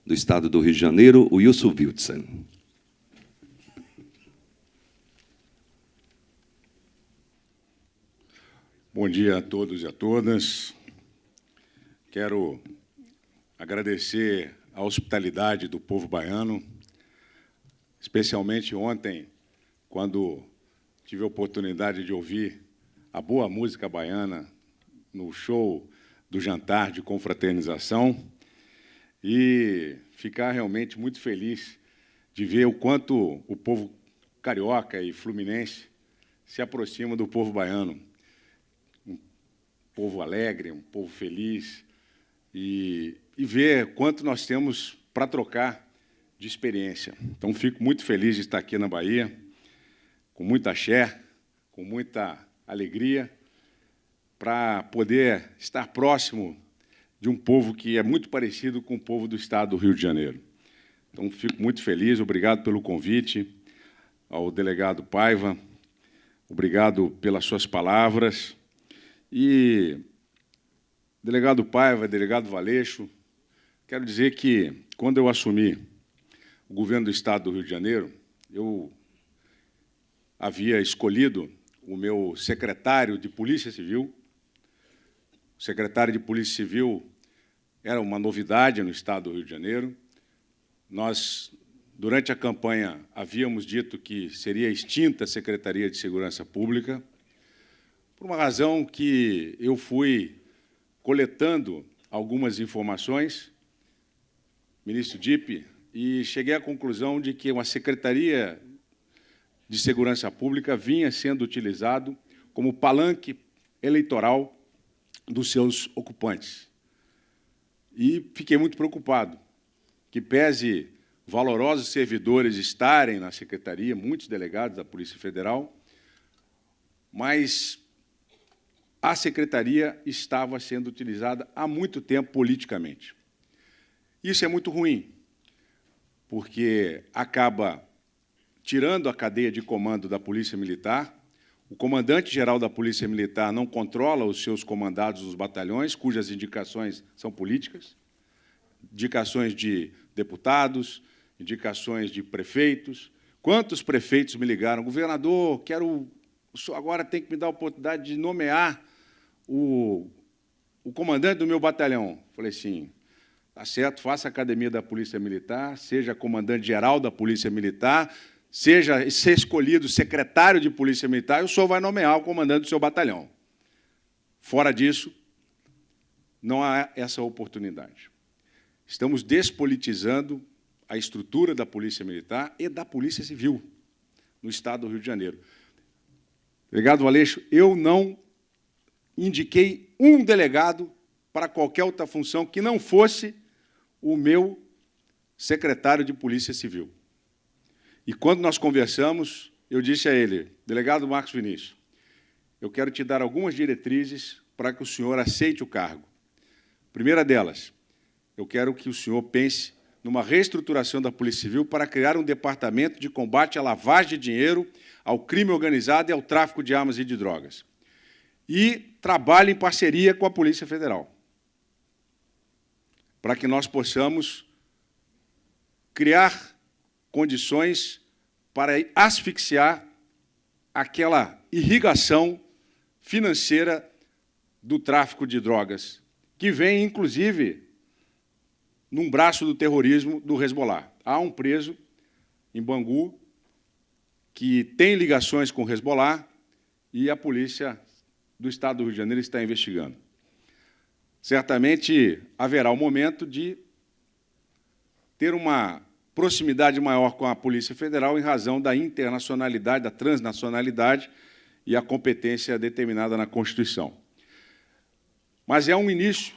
do Estado do Rio de Janeiro, Wilson Witzel. Bom dia a todos e a todas. Quero agradecer a hospitalidade do povo baiano, especialmente ontem, quando tive a oportunidade de ouvir a boa música baiana no show do jantar de confraternização e ficar realmente muito feliz de ver o quanto o povo carioca e fluminense se aproxima do povo baiano. Um povo alegre, um povo feliz, e ver quanto nós temos para trocar de experiência. Então, fico muito feliz de estar aqui na Bahia, com muita axé, com muita alegria, para poder estar próximo de um povo que é muito parecido com o povo do Estado do Rio de Janeiro. Então, fico muito feliz, obrigado pelo convite ao delegado Paiva, obrigado pelas suas palavras. E, delegado Paiva, delegado Valeixo, quero dizer que, quando eu assumi o governo do Estado do Rio de Janeiro, eu havia escolhido o meu secretário de Polícia Civil. O secretário de Polícia Civil era uma novidade no Estado do Rio de Janeiro. Nós, durante a campanha, havíamos dito que seria extinta a Secretaria de Segurança Pública, por uma razão que eu fui coletando algumas informações, ministro Dipp, e cheguei à conclusão de que uma Secretaria de Segurança Pública vinha sendo utilizado como palanque eleitoral dos seus ocupantes. E fiquei muito preocupado, que pese valorosos servidores estarem na Secretaria, muitos delegados da Polícia Federal, mas a Secretaria estava sendo utilizada há muito tempo politicamente. Isso é muito ruim, porque acaba tirando a cadeia de comando da Polícia Militar. O comandante-geral da Polícia Militar não controla os seus comandados dos batalhões, cujas indicações são políticas, indicações de deputados, indicações de prefeitos. Quantos prefeitos me ligaram? Governador, o senhor agora tem que me dar a oportunidade de nomear o comandante do meu batalhão. Falei assim, tá certo, faça a academia da Polícia Militar, seja comandante-geral da Polícia Militar, seja ser escolhido secretário de Polícia Militar, e o senhor vai nomear o comandante do seu batalhão. Fora disso, não há essa oportunidade. Estamos despolitizando a estrutura da Polícia Militar e da Polícia Civil no Estado do Rio de Janeiro. Delegado Valeixo, eu não indiquei um delegado para qualquer outra função que não fosse o meu secretário de Polícia Civil. E, quando nós conversamos, eu disse a ele, delegado Marcos Vinícius, eu quero te dar algumas diretrizes para que o senhor aceite o cargo. Primeira delas, eu quero que o senhor pense numa reestruturação da Polícia Civil para criar um departamento de combate à lavagem de dinheiro, ao crime organizado e ao tráfico de armas e de drogas. E trabalhe em parceria com a Polícia Federal, para que nós possamos criar condições para asfixiar aquela irrigação financeira do tráfico de drogas, que vem, inclusive, num braço do terrorismo do Hezbollah. Há um preso em Bangu que tem ligações com o Hezbollah e a polícia do Estado do Rio de Janeiro está investigando. Certamente haverá o momento de ter uma proximidade maior com a Polícia Federal em razão da internacionalidade, da transnacionalidade e a competência determinada na Constituição. Mas é um início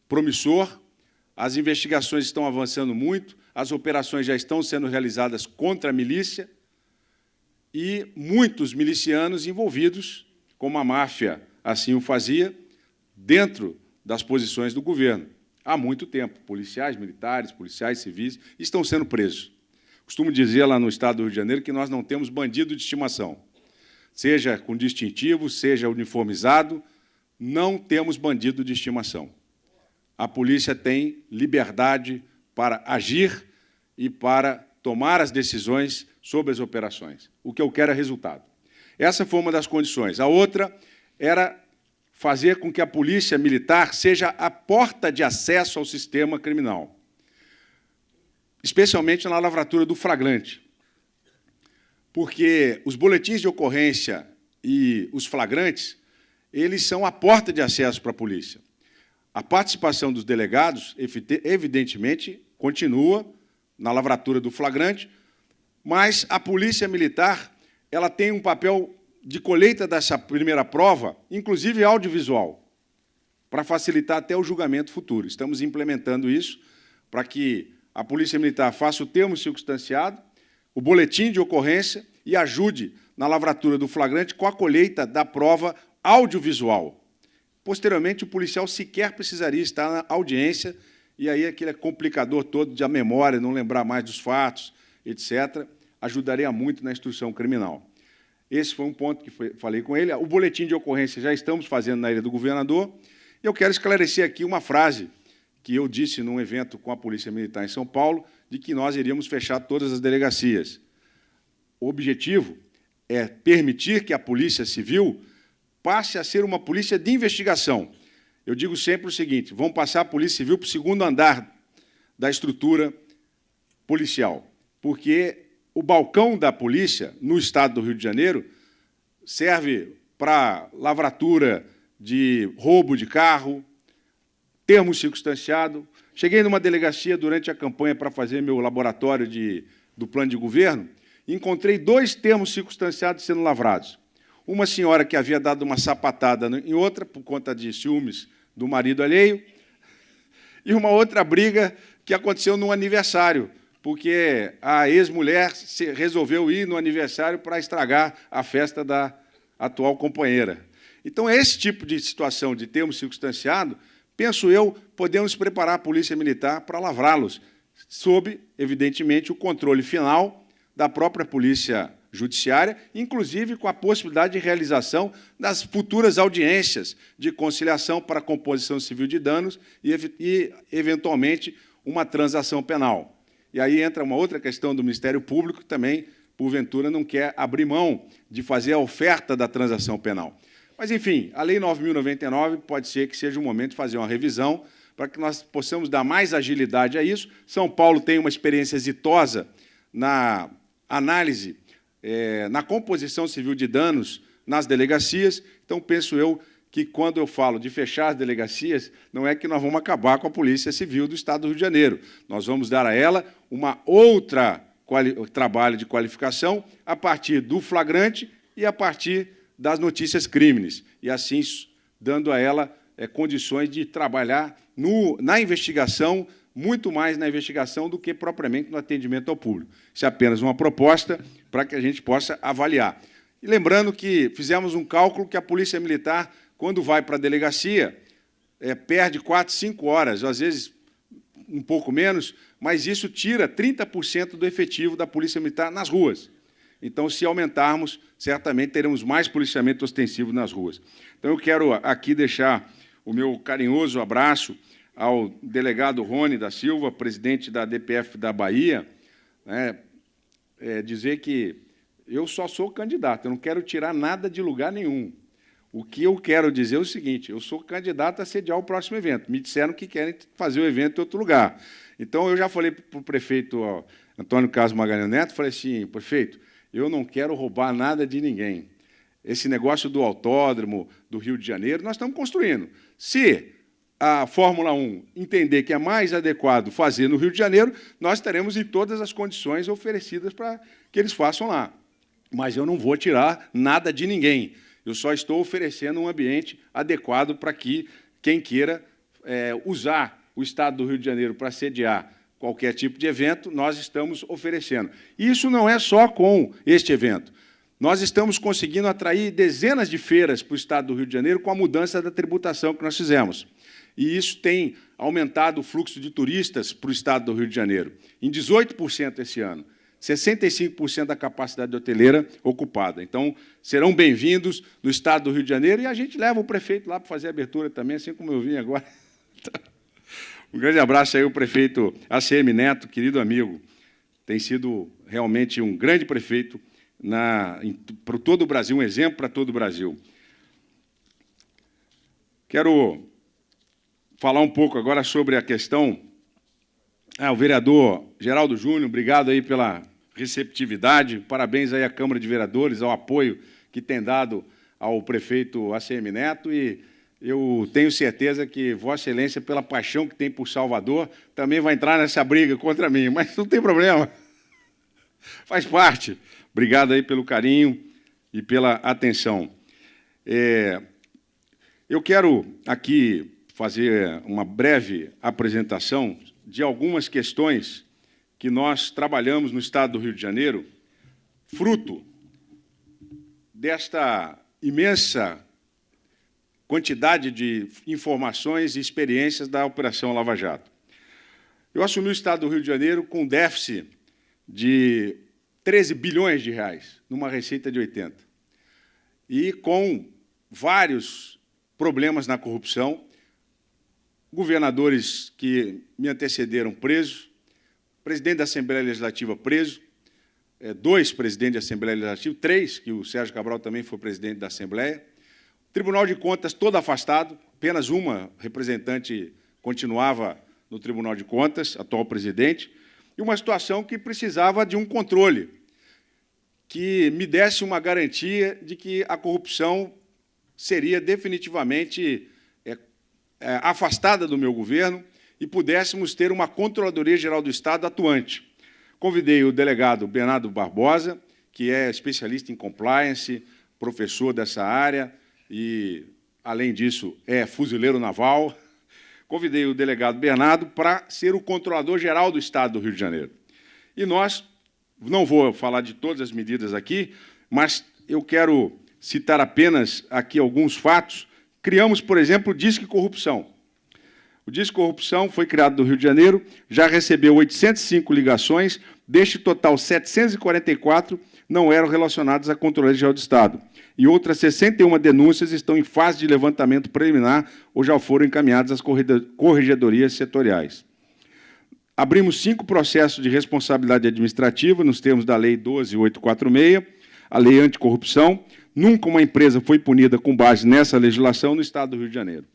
promissor, as investigações estão avançando muito, as operações já estão sendo realizadas contra a milícia e muitos milicianos envolvidos, como a máfia assim o fazia, dentro das posições do governo. Há muito tempo, policiais militares, policiais civis estão sendo presos. Costumo dizer lá no Estado do Rio de Janeiro que nós não temos bandido de estimação. Seja com distintivo, seja uniformizado, não temos bandido de estimação. A polícia tem liberdade para agir e para tomar as decisões sobre as operações. O que eu quero é resultado. Essa foi uma das condições. A outra era fazer com que a polícia militar seja a porta de acesso ao sistema criminal, especialmente na lavratura do flagrante, porque os boletins de ocorrência e os flagrantes, eles são a porta de acesso para a polícia. A participação dos delegados, evidentemente, continua na lavratura do flagrante, mas a polícia militar ela tem um papel de colheita dessa primeira prova, inclusive audiovisual, para facilitar até o julgamento futuro. Estamos implementando isso para que a Polícia Militar faça o termo circunstanciado, o boletim de ocorrência e ajude na lavratura do flagrante com a colheita da prova audiovisual. Posteriormente, o policial sequer precisaria estar na audiência, e aí aquele complicador todo de a memória, não lembrar mais dos fatos, etc., ajudaria muito na instrução criminal. Esse foi um ponto que falei com ele. O boletim de ocorrência já estamos fazendo na Ilha do Governador. E eu quero esclarecer aqui uma frase que eu disse num evento com a Polícia Militar em São Paulo, de que nós iríamos fechar todas as delegacias. O objetivo é permitir que a Polícia Civil passe a ser uma polícia de investigação. Eu digo sempre o seguinte, vamos passar a Polícia Civil para o segundo andar da estrutura policial, porque o balcão da polícia, no Estado do Rio de Janeiro, serve para lavratura de roubo de carro, termo circunstanciado. Cheguei numa delegacia durante a campanha para fazer meu laboratório do plano de governo e encontrei 2 termos circunstanciados sendo lavrados. Uma senhora que havia dado uma sapatada em outra, por conta de ciúmes do marido alheio, e uma outra briga que aconteceu num aniversário, porque a ex-mulher resolveu ir no aniversário para estragar a festa da atual companheira. Então, esse tipo de situação de termo circunstanciado, penso eu, podemos preparar a Polícia Militar para lavrá-los, sob, evidentemente, o controle final da própria Polícia Judiciária, inclusive com a possibilidade de realização das futuras audiências de conciliação para a composição civil de danos e eventualmente, uma transação penal. E aí entra uma outra questão do Ministério Público, que também, porventura, não quer abrir mão de fazer a oferta da transação penal. Mas, enfim, a Lei 9.099 pode ser que seja o momento de fazer uma revisão para que nós possamos dar mais agilidade a isso. São Paulo tem uma experiência exitosa na análise, na composição civil de danos nas delegacias. Então, penso eu que, quando eu falo de fechar as delegacias, não é que nós vamos acabar com a Polícia Civil do Estado do Rio de Janeiro. Nós vamos dar a ela uma outra trabalho de qualificação a partir do flagrante e a partir das notícias crimes, e assim dando a ela condições de trabalhar na investigação, muito mais na investigação do que propriamente no atendimento ao público. Isso é apenas uma proposta para que a gente possa avaliar. E lembrando que fizemos um cálculo que a Polícia Militar, quando vai para a delegacia, perde 4, 5 horas, às vezes um pouco menos, mas isso tira 30% do efetivo da Polícia Militar nas ruas. Então, se aumentarmos, certamente teremos mais policiamento ostensivo nas ruas. Então, eu quero aqui deixar o meu carinhoso abraço ao delegado Rony da Silva, presidente da DPF da Bahia, dizer que eu só sou candidato, eu não quero tirar nada de lugar nenhum. O que eu quero dizer é o seguinte: eu sou candidato a sediar o próximo evento. Me disseram que querem fazer o evento em outro lugar. Então, eu já falei para o prefeito Antônio Carlos Magalhães Neto, falei assim, prefeito, eu não quero roubar nada de ninguém. Esse negócio do autódromo do Rio de Janeiro, nós estamos construindo. Se a Fórmula 1 entender que é mais adequado fazer no Rio de Janeiro, nós estaremos em todas as condições oferecidas para que eles façam lá. Mas eu não vou tirar nada de ninguém. Eu só estou oferecendo um ambiente adequado para que quem queira usar o Estado do Rio de Janeiro para sediar qualquer tipo de evento, nós estamos oferecendo. Isso não é só com este evento. Nós estamos conseguindo atrair dezenas de feiras para o Estado do Rio de Janeiro com a mudança da tributação que nós fizemos. E isso tem aumentado o fluxo de turistas para o Estado do Rio de Janeiro, em 18% esse ano. 65% da capacidade hoteleira ocupada. Então, serão bem-vindos no Estado do Rio de Janeiro, e a gente leva o prefeito lá para fazer a abertura também, assim como eu vim agora. Um grande abraço aí ao prefeito ACM Neto, querido amigo. Tem sido realmente um grande prefeito para todo o Brasil, um exemplo para todo o Brasil. Quero falar um pouco agora sobre a questão... o vereador Geraldo Júnior, obrigado aí pela receptividade, parabéns aí à Câmara de Vereadores, ao apoio que tem dado ao prefeito ACM Neto, e eu tenho certeza que Vossa Excelência, pela paixão que tem por Salvador, também vai entrar nessa briga contra mim, mas não tem problema, faz parte. Obrigado aí pelo carinho e pela atenção. Eu quero aqui fazer uma breve apresentação de algumas questões que nós trabalhamos no Estado do Rio de Janeiro, fruto desta imensa quantidade de informações e experiências da Operação Lava Jato. Eu assumi o Estado do Rio de Janeiro com um déficit de 13 bilhões de reais, numa receita de 80, e com vários problemas na corrupção, governadores que me antecederam presos, presidente da Assembleia Legislativa preso, 2 presidentes da Assembleia Legislativa, 3, que o Sérgio Cabral também foi presidente da Assembleia, Tribunal de Contas todo afastado, apenas uma representante continuava no Tribunal de Contas, atual presidente, e uma situação que precisava de um controle, que me desse uma garantia de que a corrupção seria definitivamente afastada do meu governo e pudéssemos ter uma Controladoria Geral do Estado atuante. Convidei o delegado Bernardo Barbosa, que é especialista em compliance, professor dessa área e, além disso, é fuzileiro naval. Convidei o delegado Bernardo para ser o Controlador-Geral do Estado do Rio de Janeiro. E nós, não vou falar de todas as medidas aqui, mas eu quero citar apenas aqui alguns fatos. Criamos, por exemplo, o Disque Corrupção. O Disque Corrupção foi criado no Rio de Janeiro, já recebeu 805 ligações, deste total 744 não eram relacionadas à Controladoria Geral do Estado, e outras 61 denúncias estão em fase de levantamento preliminar ou já foram encaminhadas às corregedorias setoriais. Abrimos 5 processos de responsabilidade administrativa, nos termos da Lei 12.846, a Lei Anticorrupção. Nunca uma empresa foi punida com base nessa legislação no Estado do Rio de Janeiro.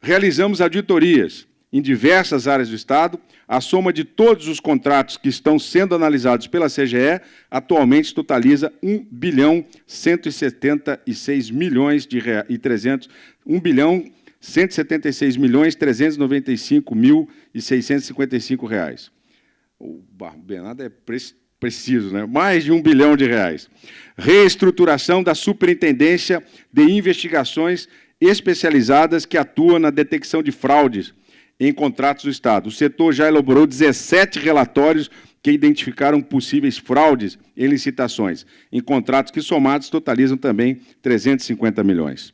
Realizamos auditorias em diversas áreas do Estado. A soma de todos os contratos que estão sendo analisados pela CGE atualmente totaliza 1.176.395.655 reais. O Bernardo é preciso, né? Mais de R$1 bilhão. Reestruturação da Superintendência de Investigações Especializadas que atua na detecção de fraudes em contratos do Estado. O setor já elaborou 17 relatórios que identificaram possíveis fraudes em licitações, em contratos que, somados, totalizam também 350 milhões.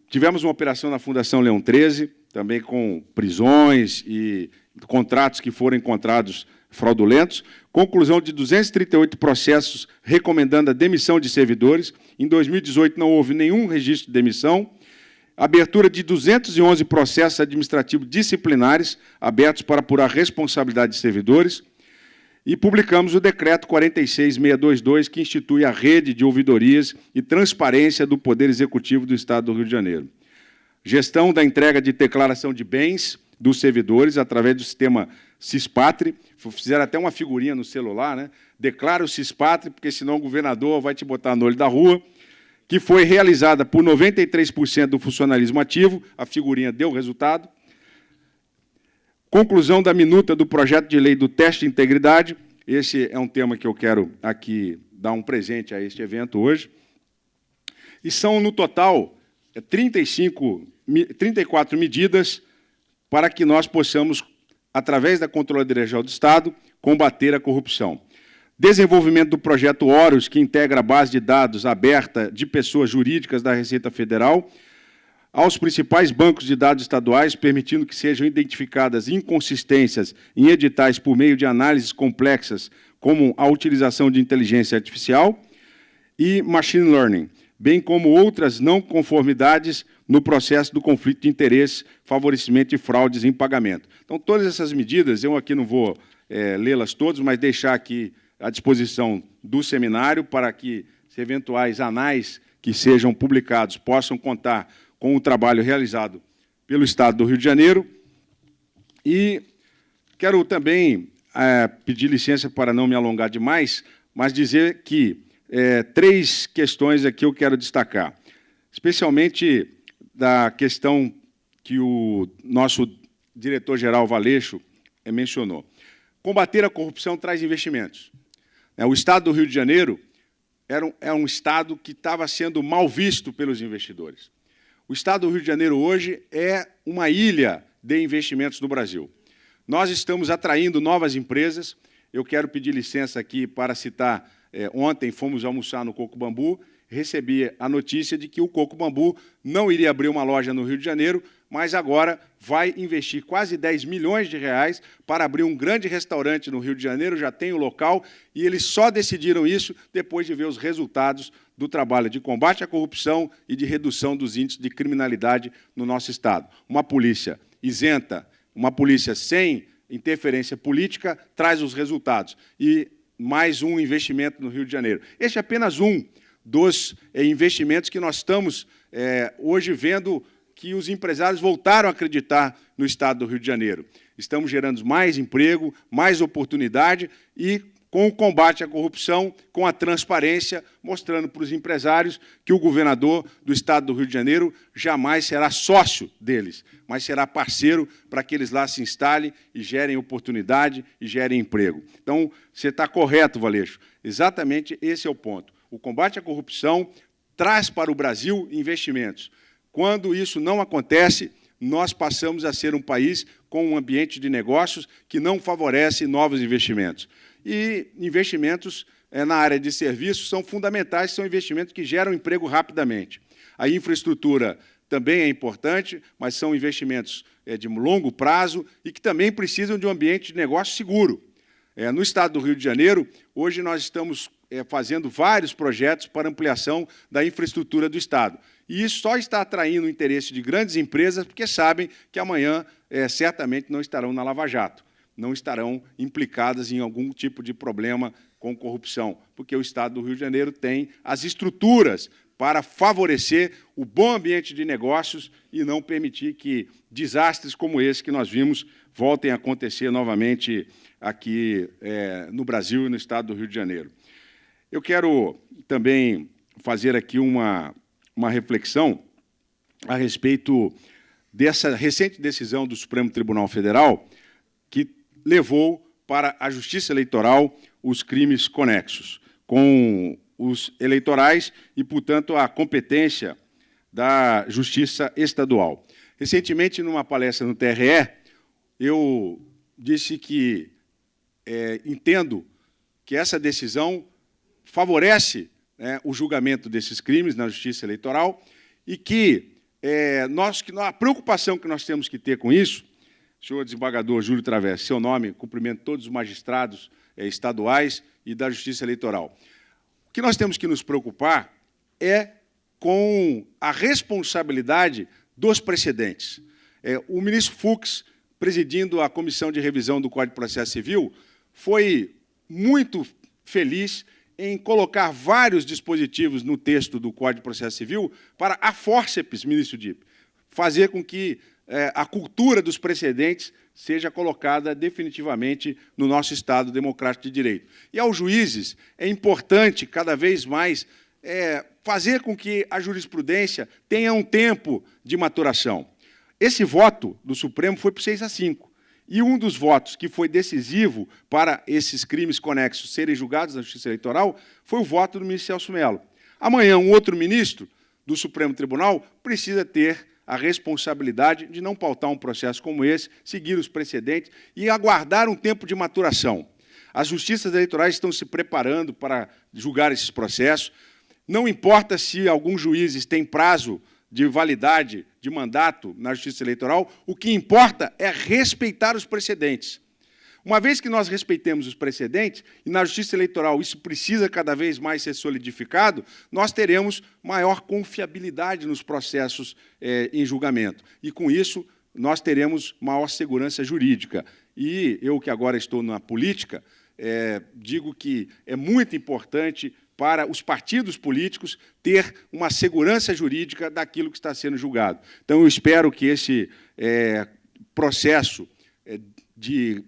Tivemos uma operação na Fundação Leão 13, também com prisões e contratos que foram encontrados fraudulentos, conclusão de 238 processos recomendando a demissão de servidores. Em 2018 não houve nenhum registro de demissão, abertura de 211 processos administrativos disciplinares abertos para apurar responsabilidade de servidores E publicamos o Decreto 46622, que institui a rede de ouvidorias e transparência do Poder Executivo do Estado do Rio de Janeiro. Gestão da entrega de declaração de bens dos servidores através do sistema Cispatre. Fizeram até uma figurinha no celular, né? Declara o Cispatre, porque senão o governador vai te botar no olho da rua, que foi realizada por 93% do funcionalismo ativo, a figurinha deu resultado. Conclusão da minuta do projeto de lei do teste de integridade. Esse é um tema que eu quero aqui dar um presente a este evento hoje. E são, no total, 34 medidas para que nós possamos, através da Controladoria Geral do Estado, combater a corrupção. Desenvolvimento do projeto Horus, que integra a base de dados aberta de pessoas jurídicas da Receita Federal, aos principais bancos de dados estaduais, permitindo que sejam identificadas inconsistências em editais por meio de análises complexas, como a utilização de inteligência artificial e machine learning, bem como outras não conformidades no processo do conflito de interesse, favorecimento de fraudes em pagamento. Então, todas essas medidas, eu aqui não vou lê-las todas, mas deixar aqui à disposição do seminário para que, se eventuais anais que sejam publicados possam contar com o trabalho realizado pelo Estado do Rio de Janeiro. E quero também pedir licença para não me alongar demais, mas dizer que 3 questões aqui eu quero destacar, especialmente da questão que o nosso diretor-geral Valeixo mencionou. Combater a corrupção traz investimentos. O Estado do Rio de Janeiro é um Estado que estava sendo mal visto pelos investidores. O Estado do Rio de Janeiro hoje é uma ilha de investimentos no Brasil. Nós estamos atraindo novas empresas. Eu quero pedir licença aqui para citar, ontem fomos almoçar no Coco Bambu, recebi a notícia de que o Coco Bambu não iria abrir uma loja no Rio de Janeiro, mas agora vai investir quase 10 milhões de reais para abrir um grande restaurante no Rio de Janeiro, já tem o local, e eles só decidiram isso depois de ver os resultados do trabalho de combate à corrupção e de redução dos índices de criminalidade no nosso Estado. Uma polícia isenta, uma polícia sem interferência política, traz os resultados. E mais um investimento no Rio de Janeiro. Este é apenas um dos investimentos que nós estamos hoje vendo que os empresários voltaram a acreditar no Estado do Rio de Janeiro. Estamos gerando mais emprego, mais oportunidade e, com o combate à corrupção, com a transparência, mostrando para os empresários que o governador do Estado do Rio de Janeiro jamais será sócio deles, mas será parceiro para que eles lá se instalem e gerem oportunidade e gerem emprego. Então, você está correto, Valeixo. Exatamente esse é o ponto. O combate à corrupção traz para o Brasil investimentos. Quando isso não acontece, nós passamos a ser um país com um ambiente de negócios que não favorece novos investimentos. E investimentos na área de serviços são fundamentais, são investimentos que geram emprego rapidamente. A infraestrutura também é importante, mas são investimentos de longo prazo e que também precisam de um ambiente de negócio seguro. No Estado do Rio de Janeiro, hoje nós estamos fazendo vários projetos para ampliação da infraestrutura do Estado. E isso só está atraindo o interesse de grandes empresas, porque sabem que amanhã certamente não estarão na Lava Jato, não estarão implicadas em algum tipo de problema com corrupção, porque o Estado do Rio de Janeiro tem as estruturas para favorecer o bom ambiente de negócios e não permitir que desastres como esse que nós vimos voltem a acontecer novamente aqui no Brasil e no Estado do Rio de Janeiro. Eu quero também fazer aqui uma reflexão a respeito dessa recente decisão do Supremo Tribunal Federal que levou para a Justiça Eleitoral os crimes conexos com os eleitorais e, portanto, a competência da Justiça Estadual. Recentemente, numa palestra no TRE, eu disse que entendo que essa decisão favorece o julgamento desses crimes na Justiça Eleitoral e que a preocupação que nós temos que ter com isso, senhor desembargador Júlio Travessi, seu nome, cumprimento todos os magistrados estaduais e da Justiça Eleitoral. O que nós temos que nos preocupar é com a responsabilidade dos precedentes. O ministro Fux, presidindo a Comissão de Revisão do Código de Processo Civil, foi muito feliz em colocar vários dispositivos no texto do Código de Processo Civil para a fórceps, ministro Dipp, fazer com que a cultura dos precedentes seja colocada definitivamente no nosso Estado democrático de direito. E aos juízes é importante, cada vez mais, fazer com que a jurisprudência tenha um tempo de maturação. Esse voto do Supremo foi por 6-5. E um dos votos que foi decisivo para esses crimes conexos serem julgados na Justiça Eleitoral foi o voto do ministro Celso Mello. Amanhã, um outro ministro do Supremo Tribunal precisa ter a responsabilidade de não pautar um processo como esse, seguir os precedentes e aguardar um tempo de maturação. As justiças eleitorais estão se preparando para julgar esses processos. Não importa se alguns juízes têm prazo de validade de mandato na Justiça Eleitoral, o que importa é respeitar os precedentes. Uma vez que nós respeitemos os precedentes, e na Justiça Eleitoral isso precisa cada vez mais ser solidificado, nós teremos maior confiabilidade nos processos em julgamento. E, com isso, nós teremos maior segurança jurídica. E eu, que agora estou na política, digo que é muito importante para os partidos políticos ter uma segurança jurídica daquilo que está sendo julgado. Então, eu espero que esse processo de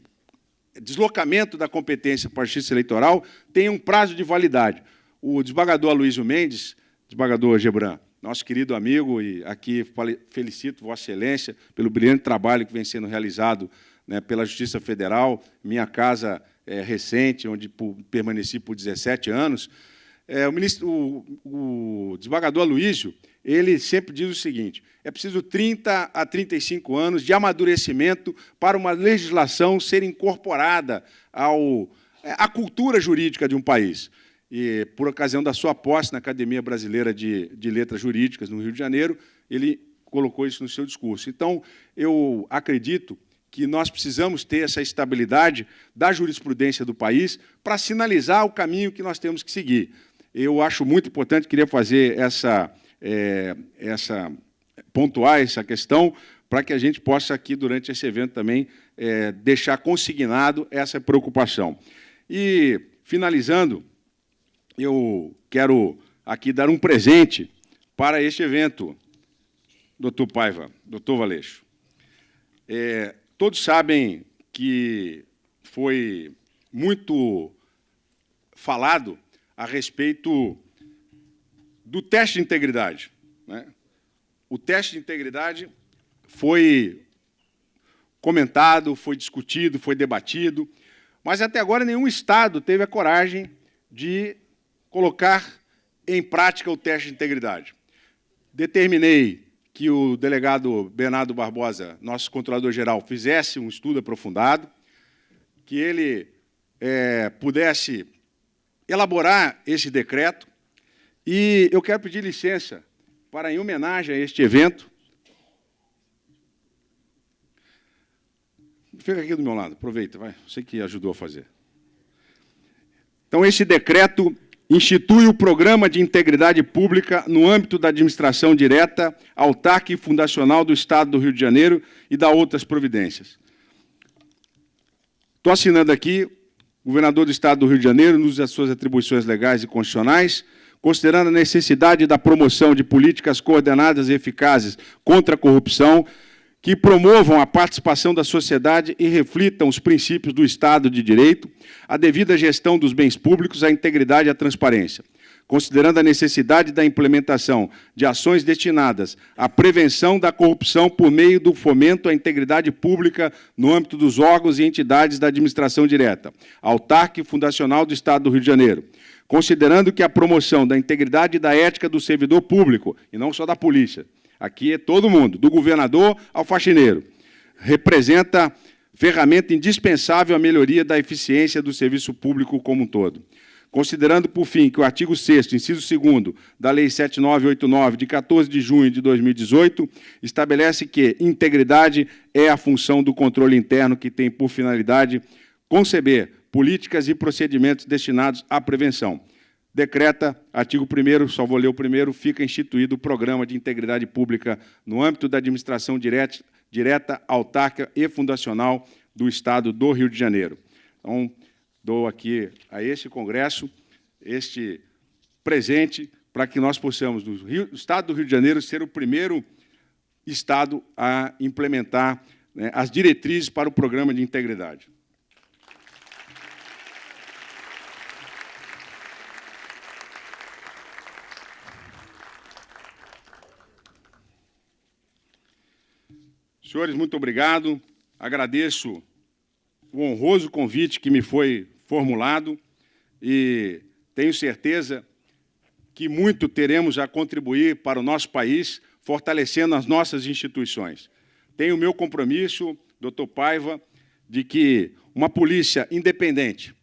deslocamento da competência para a Justiça Eleitoral tenha um prazo de validade. O desembargador Aloysio Mendes, desembargador Gebran, nosso querido amigo, e aqui felicito Vossa Excelência pelo brilhante trabalho que vem sendo realizado, né, pela Justiça Federal, minha casa recente, onde permaneci por 17 anos. O desembargador Aloysio, ele sempre diz o seguinte: é preciso 30 a 35 anos de amadurecimento para uma legislação ser incorporada à cultura jurídica de um país. E, por ocasião da sua posse na Academia Brasileira de Letras Jurídicas, no Rio de Janeiro, ele colocou isso no seu discurso. Então, eu acredito que nós precisamos ter essa estabilidade da jurisprudência do país para sinalizar o caminho que nós temos que seguir. Eu acho muito importante, queria fazer pontuar essa questão, para que a gente possa aqui, durante esse evento também, deixar consignado essa preocupação. E, finalizando, eu quero aqui dar um presente para este evento, doutor Paiva, doutor Valeixo. Todos sabem que foi muito falado a respeito do teste de integridade, né? O teste de integridade foi comentado, foi discutido, foi debatido, mas até agora nenhum Estado teve a coragem de colocar em prática o teste de integridade. Determinei que o delegado Bernardo Barbosa, nosso controlador-geral, fizesse um estudo aprofundado, que ele pudesse elaborar esse decreto, e eu quero pedir licença para, em homenagem a este evento, fica aqui do meu lado, aproveita, vai, você que ajudou a fazer. Então, esse decreto institui o Programa de Integridade Pública no âmbito da administração direta, autárquica e fundacional do Estado do Rio de Janeiro e da outras providências. Estou assinando aqui, o governador do Estado do Rio de Janeiro, nos usa as suas atribuições legais e constitucionais, considerando a necessidade da promoção de políticas coordenadas e eficazes contra a corrupção, que promovam a participação da sociedade e reflitam os princípios do Estado de Direito, a devida gestão dos bens públicos, a integridade e a transparência. Considerando a necessidade da implementação de ações destinadas à prevenção da corrupção por meio do fomento à integridade pública no âmbito dos órgãos e entidades da administração direta, autárquica e fundacional do Estado do Rio de Janeiro. Considerando que a promoção da integridade e da ética do servidor público, e não só da polícia, aqui é todo mundo, do governador ao faxineiro, representa ferramenta indispensável à melhoria da eficiência do serviço público como um todo. Considerando, por fim, que o artigo 6º, inciso 2º, da Lei 7989, de 14 de junho de 2018, estabelece que integridade é a função do controle interno que tem por finalidade conceber políticas e procedimentos destinados à prevenção. Decreta, artigo 1º, só vou ler o primeiro, fica instituído o Programa de Integridade Pública no âmbito da administração direta, autárquica e fundacional do Estado do Rio de Janeiro. Então, dou aqui a este Congresso este presente para que nós possamos, do Estado do Rio de Janeiro, ser o primeiro Estado a implementar, né, as diretrizes para o Programa de Integridade. Senhores, muito obrigado. Agradeço o honroso convite que me foi formulado e tenho certeza que muito teremos a contribuir para o nosso país, fortalecendo as nossas instituições. Tenho o meu compromisso, doutor Paiva, de que uma polícia independente,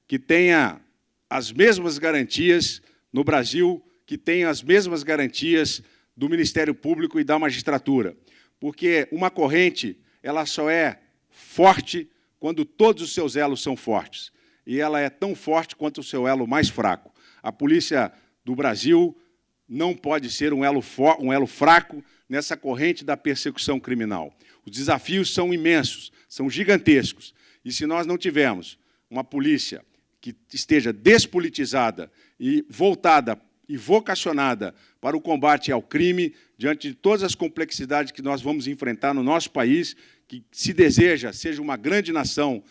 que tenha as mesmas garantias no Brasil, que tenha as mesmas garantias do Ministério Público e da magistratura, porque uma corrente ela só é forte quando todos os seus elos são fortes, e ela é tão forte quanto o seu elo mais fraco. A polícia do Brasil não pode ser um elo fraco nessa corrente da persecução criminal. Os desafios são imensos, são gigantescos, e se nós não tivermos uma polícia que esteja despolitizada e voltada e vocacionada para o combate ao crime, diante de todas as complexidades que nós vamos enfrentar no nosso país, que se deseja seja uma grande nação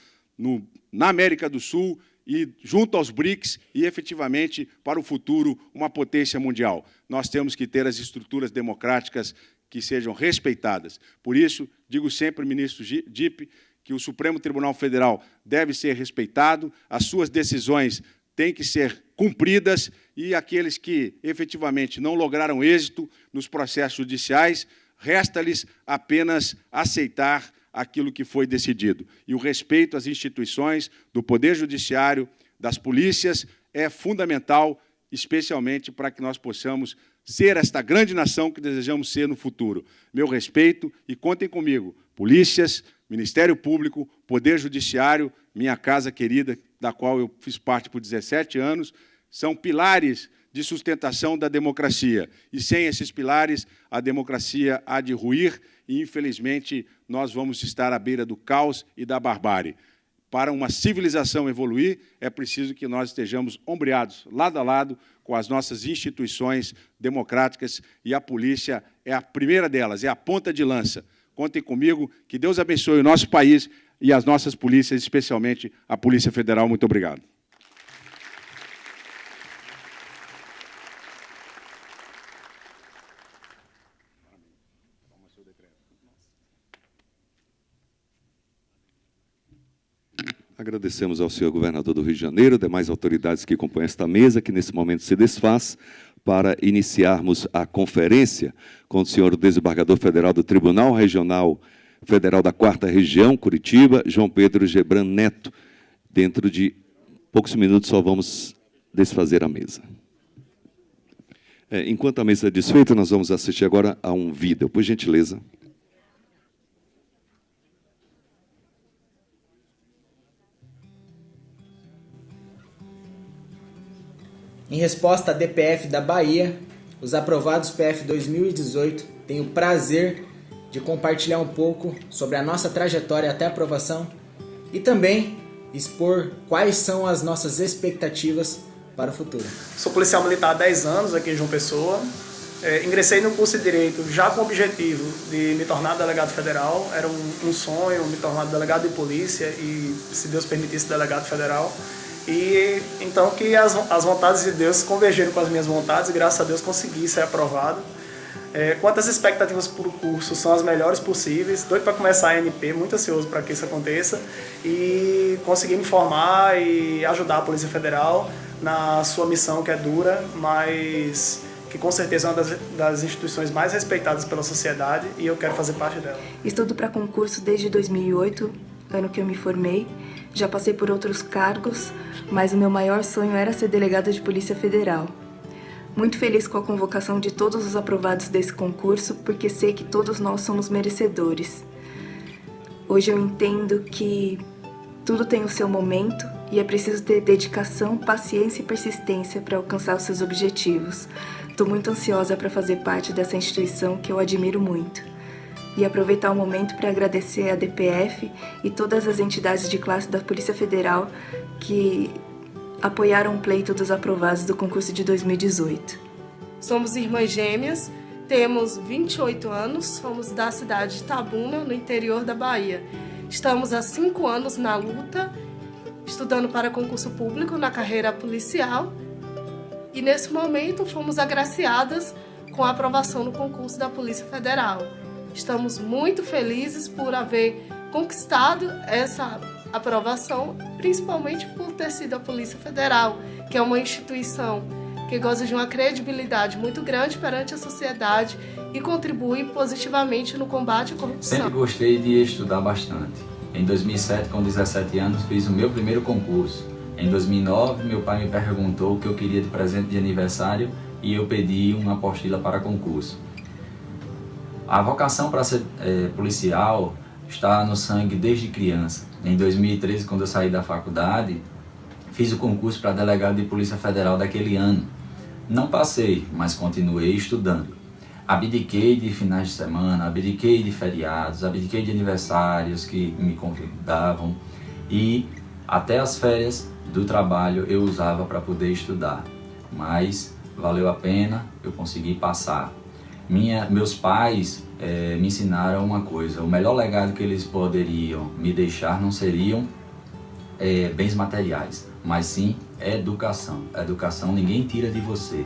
na América do Sul e junto aos BRICS e, efetivamente, para o futuro, uma potência mundial. Nós temos que ter as estruturas democráticas que sejam respeitadas. Por isso, digo sempre, ministro Dipp, que o Supremo Tribunal Federal deve ser respeitado, as suas decisões têm que ser cumpridas e aqueles que, efetivamente, não lograram êxito nos processos judiciais, resta-lhes apenas aceitar aquilo que foi decidido. E o respeito às instituições do Poder Judiciário, das polícias, é fundamental, especialmente para que nós possamos ser esta grande nação que desejamos ser no futuro. Meu respeito e contem comigo, polícias, Ministério Público, Poder Judiciário, minha casa querida, da qual eu fiz parte por 17 anos, são pilares de sustentação da democracia. E sem esses pilares, a democracia há de ruir e, infelizmente, nós vamos estar à beira do caos e da barbárie. Para uma civilização evoluir, é preciso que nós estejamos ombreados, lado a lado, com as nossas instituições democráticas, e a polícia é a primeira delas, é a ponta de lança. Contem comigo, que Deus abençoe o nosso país e as nossas polícias, especialmente a Polícia Federal. Muito obrigado. Agradecemos ao senhor governador do Rio de Janeiro, demais autoridades que compõem esta mesa, que nesse momento se desfaz, para iniciarmos a conferência com o senhor desembargador federal do Tribunal Regional Federal da 4ª Região, Curitiba, João Pedro Gebran Neto. Dentro de poucos minutos só vamos desfazer a mesa. Enquanto a mesa é desfeita, nós vamos assistir agora a um vídeo, por gentileza. Em resposta à DPF da Bahia, os aprovados PF 2018 têm o prazer de compartilhar um pouco sobre a nossa trajetória até a aprovação e também expor quais são as nossas expectativas para o futuro. Sou policial militar há 10 anos aqui em João Pessoa. Ingressei no curso de Direito já com o objetivo de me tornar delegado federal. Era um sonho me tornar delegado de polícia e, se Deus permitisse, delegado federal. E então que as vontades de Deus convergeram com as minhas vontades e, graças a Deus, consegui ser aprovado. Quanto às expectativas para o curso, são as melhores possíveis. Doido para começar a ANP, muito ansioso para que isso aconteça. E conseguir me formar e ajudar a Polícia Federal na sua missão, que é dura, mas que com certeza é uma das instituições mais respeitadas pela sociedade, e eu quero fazer parte dela. Estudo para concurso desde 2008, ano que eu me formei. Já passei por outros cargos, mas o meu maior sonho era ser delegada de Polícia Federal. Muito feliz com a convocação de todos os aprovados desse concurso, porque sei que todos nós somos merecedores. Hoje eu entendo que tudo tem o seu momento e é preciso ter dedicação, paciência e persistência para alcançar os seus objetivos. Estou muito ansiosa para fazer parte dessa instituição que eu admiro muito. e aproveitar o momento para agradecer a DPF e todas as entidades de classe da Polícia Federal que apoiaram o pleito dos aprovados do concurso de 2018. Somos irmãs gêmeas, temos 28 anos, somos da cidade de Itabuna, no interior da Bahia. Estamos há 5 anos na luta, estudando para concurso público na carreira policial e nesse momento fomos agraciadas com a aprovação no concurso da Polícia Federal. Estamos muito felizes por haver conquistado essa aprovação, principalmente por ter sido a Polícia Federal, que é uma instituição que goza de uma credibilidade muito grande perante a sociedade e contribui positivamente no combate à corrupção. Sempre gostei de estudar bastante. Em 2007, com 17 anos, fiz o meu primeiro concurso. Em 2009, meu pai me perguntou o que eu queria de presente de aniversário e eu pedi uma apostila para concurso. A vocação para ser policial está no sangue desde criança. Em 2013, quando eu saí da faculdade, fiz o concurso para delegado de Polícia Federal daquele ano. Não passei, mas continuei estudando. Abdiquei de finais de semana, abdiquei de feriados, abdiquei de aniversários que me convidavam e até as férias do trabalho eu usava para poder estudar. Mas valeu a pena, eu consegui passar. Meus pais me ensinaram uma coisa: o melhor legado que eles poderiam me deixar não seriam bens materiais, mas sim educação. Educação ninguém tira de você.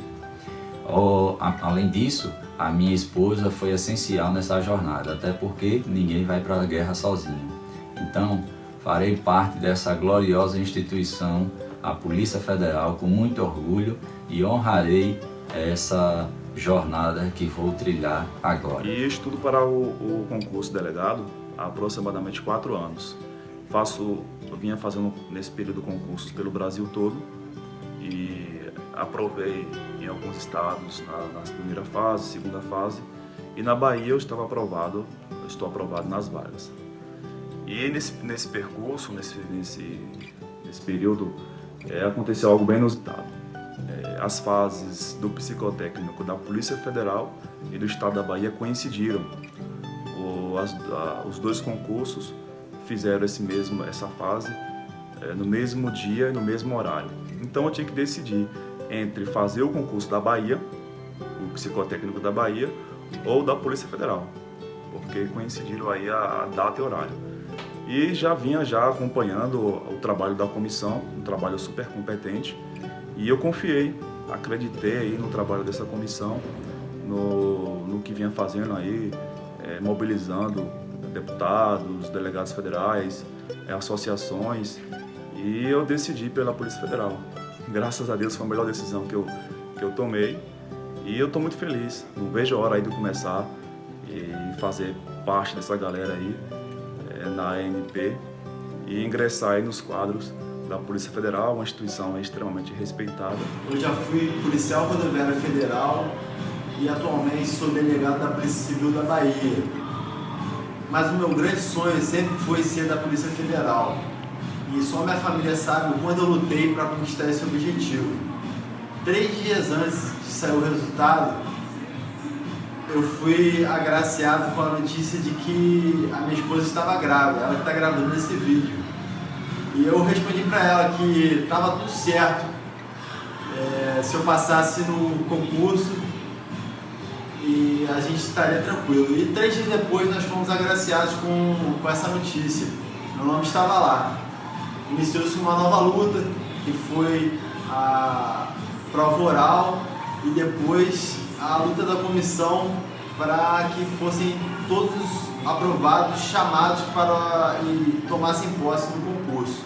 Além disso, a minha esposa foi essencial nessa jornada, até porque ninguém vai para a guerra sozinho. Então, farei parte dessa gloriosa instituição, a Polícia Federal, com muito orgulho e honrarei essa jornada que vou trilhar agora. E estudo para o concurso delegado há aproximadamente 4 anos. Eu vinha fazendo nesse período concursos pelo Brasil todo e aprovei em alguns estados na primeira fase, segunda fase, e na Bahia eu estou aprovado nas vagas. E nesse percurso, nesse período, aconteceu algo bem inusitado. As fases do psicotécnico da Polícia Federal e do Estado da Bahia coincidiram. Os dois concursos fizeram essa fase no mesmo dia e no mesmo horário. Então eu tinha que decidir entre fazer o concurso da Bahia, o psicotécnico da Bahia, ou da Polícia Federal, porque coincidiram aí a data e horário. E já vinha acompanhando o trabalho da comissão, um trabalho super competente, e eu acreditei aí no trabalho dessa comissão, no que vinha fazendo aí, mobilizando deputados, delegados federais, associações, e eu decidi pela Polícia Federal. Graças a Deus foi a melhor decisão que eu tomei, e eu estou muito feliz. Não vejo a hora aí de começar e fazer parte dessa galera aí na ANP e ingressar aí nos quadros da Polícia Federal, uma instituição extremamente respeitada. Eu já fui policial rodoviário federal e atualmente sou delegado da Polícia Civil da Bahia. Mas o meu grande sonho sempre foi ser da Polícia Federal. E só minha família sabe o quanto eu lutei para conquistar esse objetivo. 3 dias antes de sair o resultado, eu fui agraciado com a notícia de que a minha esposa estava grávida, ela que está gravando esse vídeo. E eu respondi para ela que estava tudo certo, se eu passasse no concurso e a gente estaria tranquilo. E 3 dias depois nós fomos agraciados com essa notícia. Meu nome estava lá. Iniciou-se uma nova luta, que foi a prova oral e depois a luta da comissão para que fossem todos aprovados, chamados e tomassem posse no concurso.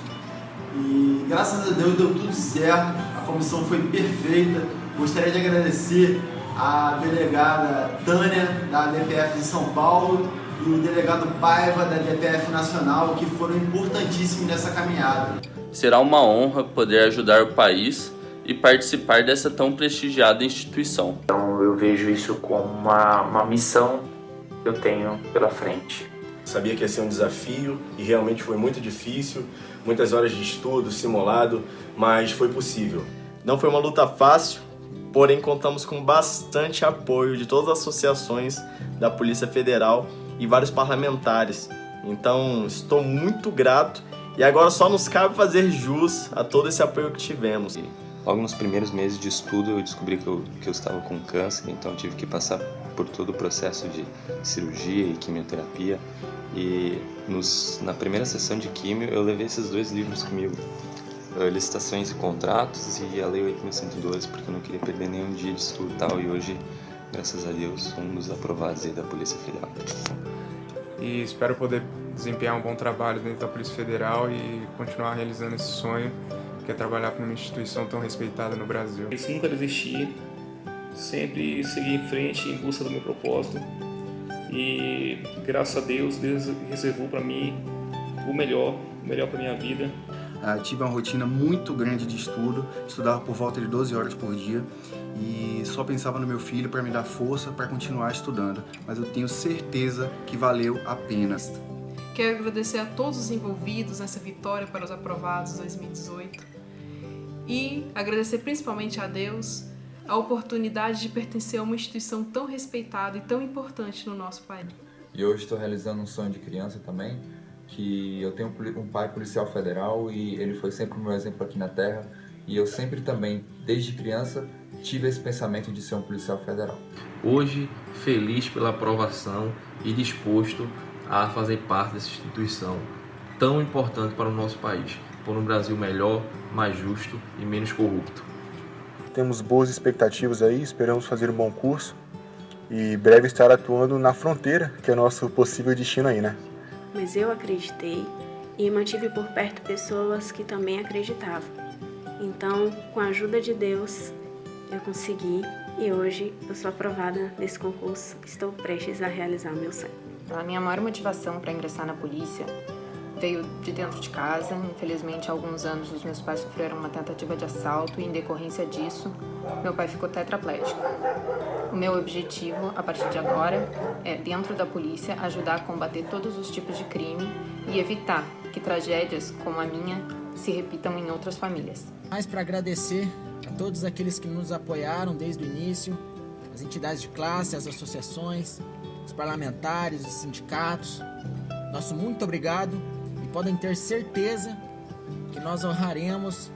E graças a Deus deu tudo certo, a comissão foi perfeita. Gostaria de agradecer a delegada Tânia, da DPF de São Paulo, e o delegado Paiva, da DPF Nacional, que foram importantíssimos nessa caminhada. Será uma honra poder ajudar o país e participar dessa tão prestigiada instituição. Então eu vejo isso como uma missão que eu tenho pela frente. Sabia que ia ser um desafio e realmente foi muito difícil, muitas horas de estudo, simulado, mas foi possível. Não foi uma luta fácil, porém contamos com bastante apoio de todas as associações da Polícia Federal e vários parlamentares. Então, estou muito grato e agora só nos cabe fazer jus a todo esse apoio que tivemos. Logo nos primeiros meses de estudo, eu descobri que eu estava com câncer, então tive que passar por todo o processo de cirurgia e quimioterapia. E na primeira sessão de quimio, eu levei esses 2 livros comigo, Licitações e Contratos e a Lei 8.112, porque eu não queria perder nenhum dia de estudo e tal. E hoje, graças a Deus, fomos aprovados aí da Polícia Federal. E espero poder desempenhar um bom trabalho dentro da Polícia Federal e continuar realizando esse sonho, que é trabalhar para uma instituição tão respeitada no Brasil. Eu nunca desisti, sempre segui em frente em busca do meu propósito e, graças a Deus reservou para mim o melhor para minha vida. Tive uma rotina muito grande de estudo, estudava por volta de 12 horas por dia e só pensava no meu filho para me dar força para continuar estudando, mas eu tenho certeza que valeu a pena. Quero agradecer a todos os envolvidos nessa vitória para os aprovados 2018 e agradecer principalmente a Deus a oportunidade de pertencer a uma instituição tão respeitada e tão importante no nosso país. E hoje estou realizando um sonho de criança também, que eu tenho um pai policial federal e ele foi sempre o meu exemplo aqui na Terra e eu sempre também, desde criança, tive esse pensamento de ser um policial federal. Hoje, feliz pela aprovação e disposto a fazer parte dessa instituição tão importante para o nosso país, por um Brasil melhor, mais justo e menos corrupto. Temos boas expectativas aí, esperamos fazer um bom curso e breve estar atuando na fronteira, que é nosso possível destino aí, né? Mas eu acreditei e mantive por perto pessoas que também acreditavam. Então, com a ajuda de Deus, eu consegui e hoje eu sou aprovada nesse concurso. Estou prestes a realizar o meu sonho. A minha maior motivação para ingressar na polícia veio de dentro de casa. Infelizmente, há alguns anos, os meus pais sofreram uma tentativa de assalto e, em decorrência disso, meu pai ficou tetraplégico. O meu objetivo, a partir de agora, é, dentro da polícia, ajudar a combater todos os tipos de crime e evitar que tragédias como a minha se repitam em outras famílias. Mais para agradecer a todos aqueles que nos apoiaram desde o início, as entidades de classe, as associações, os parlamentares, os sindicatos. Nosso muito obrigado e podem ter certeza que nós honraremos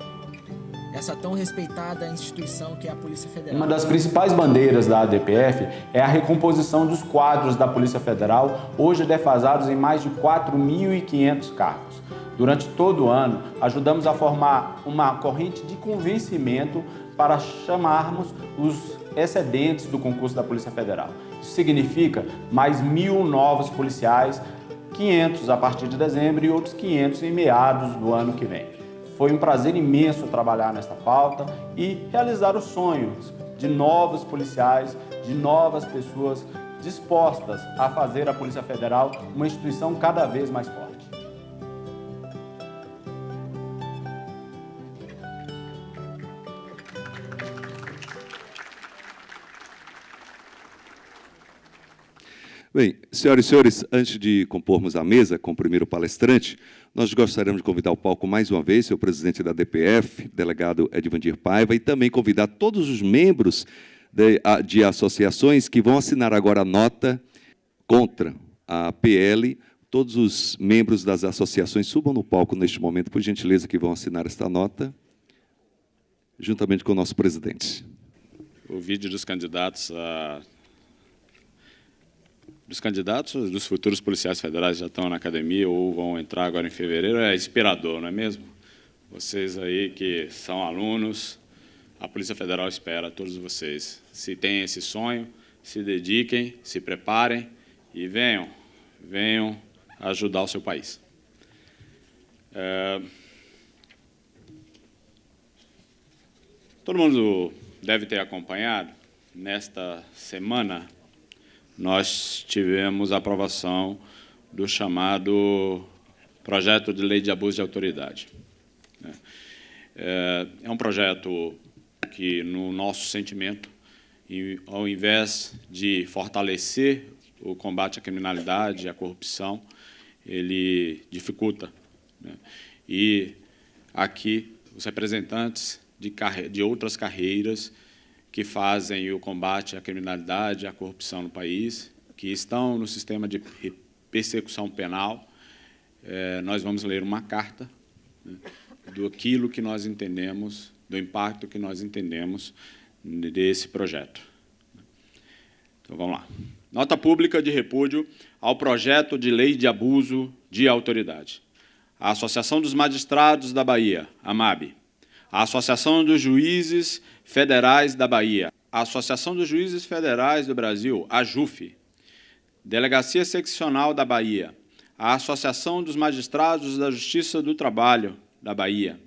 essa tão respeitada instituição que é a Polícia Federal. Uma das principais bandeiras da ADPF é a recomposição dos quadros da Polícia Federal, hoje defasados em mais de 4.500 cargos. Durante todo o ano, ajudamos a formar uma corrente de convencimento para chamarmos os excedentes do concurso da Polícia Federal. Isso significa mais 1.000 novos policiais, 500 a partir de dezembro e outros 500 em meados do ano que vem. Foi um prazer imenso trabalhar nesta pauta e realizar os sonhos de novos policiais, de novas pessoas dispostas a fazer a Polícia Federal uma instituição cada vez mais forte. Bem, senhoras e senhores, antes de compormos a mesa com o primeiro palestrante, nós gostaríamos de convidar ao palco mais uma vez o presidente da DPF, delegado Edvandir Paiva, e também convidar todos os membros de associações que vão assinar agora a nota contra a PL. Todos os membros das associações subam no palco neste momento, por gentileza, que vão assinar esta nota, juntamente com o nosso presidente. O vídeo dos candidatos dos futuros policiais federais já estão na academia ou vão entrar agora em fevereiro, é inspirador, não é mesmo? Vocês aí que são alunos, a Polícia Federal espera todos vocês. Se têm esse sonho, se dediquem, se preparem e venham ajudar o seu país. Todo mundo deve ter acompanhado, nesta semana, nós tivemos a aprovação do chamado Projeto de Lei de Abuso de Autoridade. É um projeto que, no nosso sentimento, ao invés de fortalecer o combate à criminalidade e à corrupção, ele dificulta. E aqui, os representantes de outras carreiras que fazem o combate à criminalidade e à corrupção no país que estão no sistema de persecução penal, nós vamos ler uma carta, né, do aquilo que nós entendemos, do impacto que nós entendemos desse projeto. Então, vamos lá. Nota pública de repúdio ao projeto de lei de abuso de autoridade. A Associação dos Magistrados da Bahia, AMAB. A Associação dos Juízes Federais da Bahia. A Associação dos Juízes Federais do Brasil, AJUF. Delegacia Seccional da Bahia. A Associação dos Magistrados da Justiça do Trabalho da Bahia.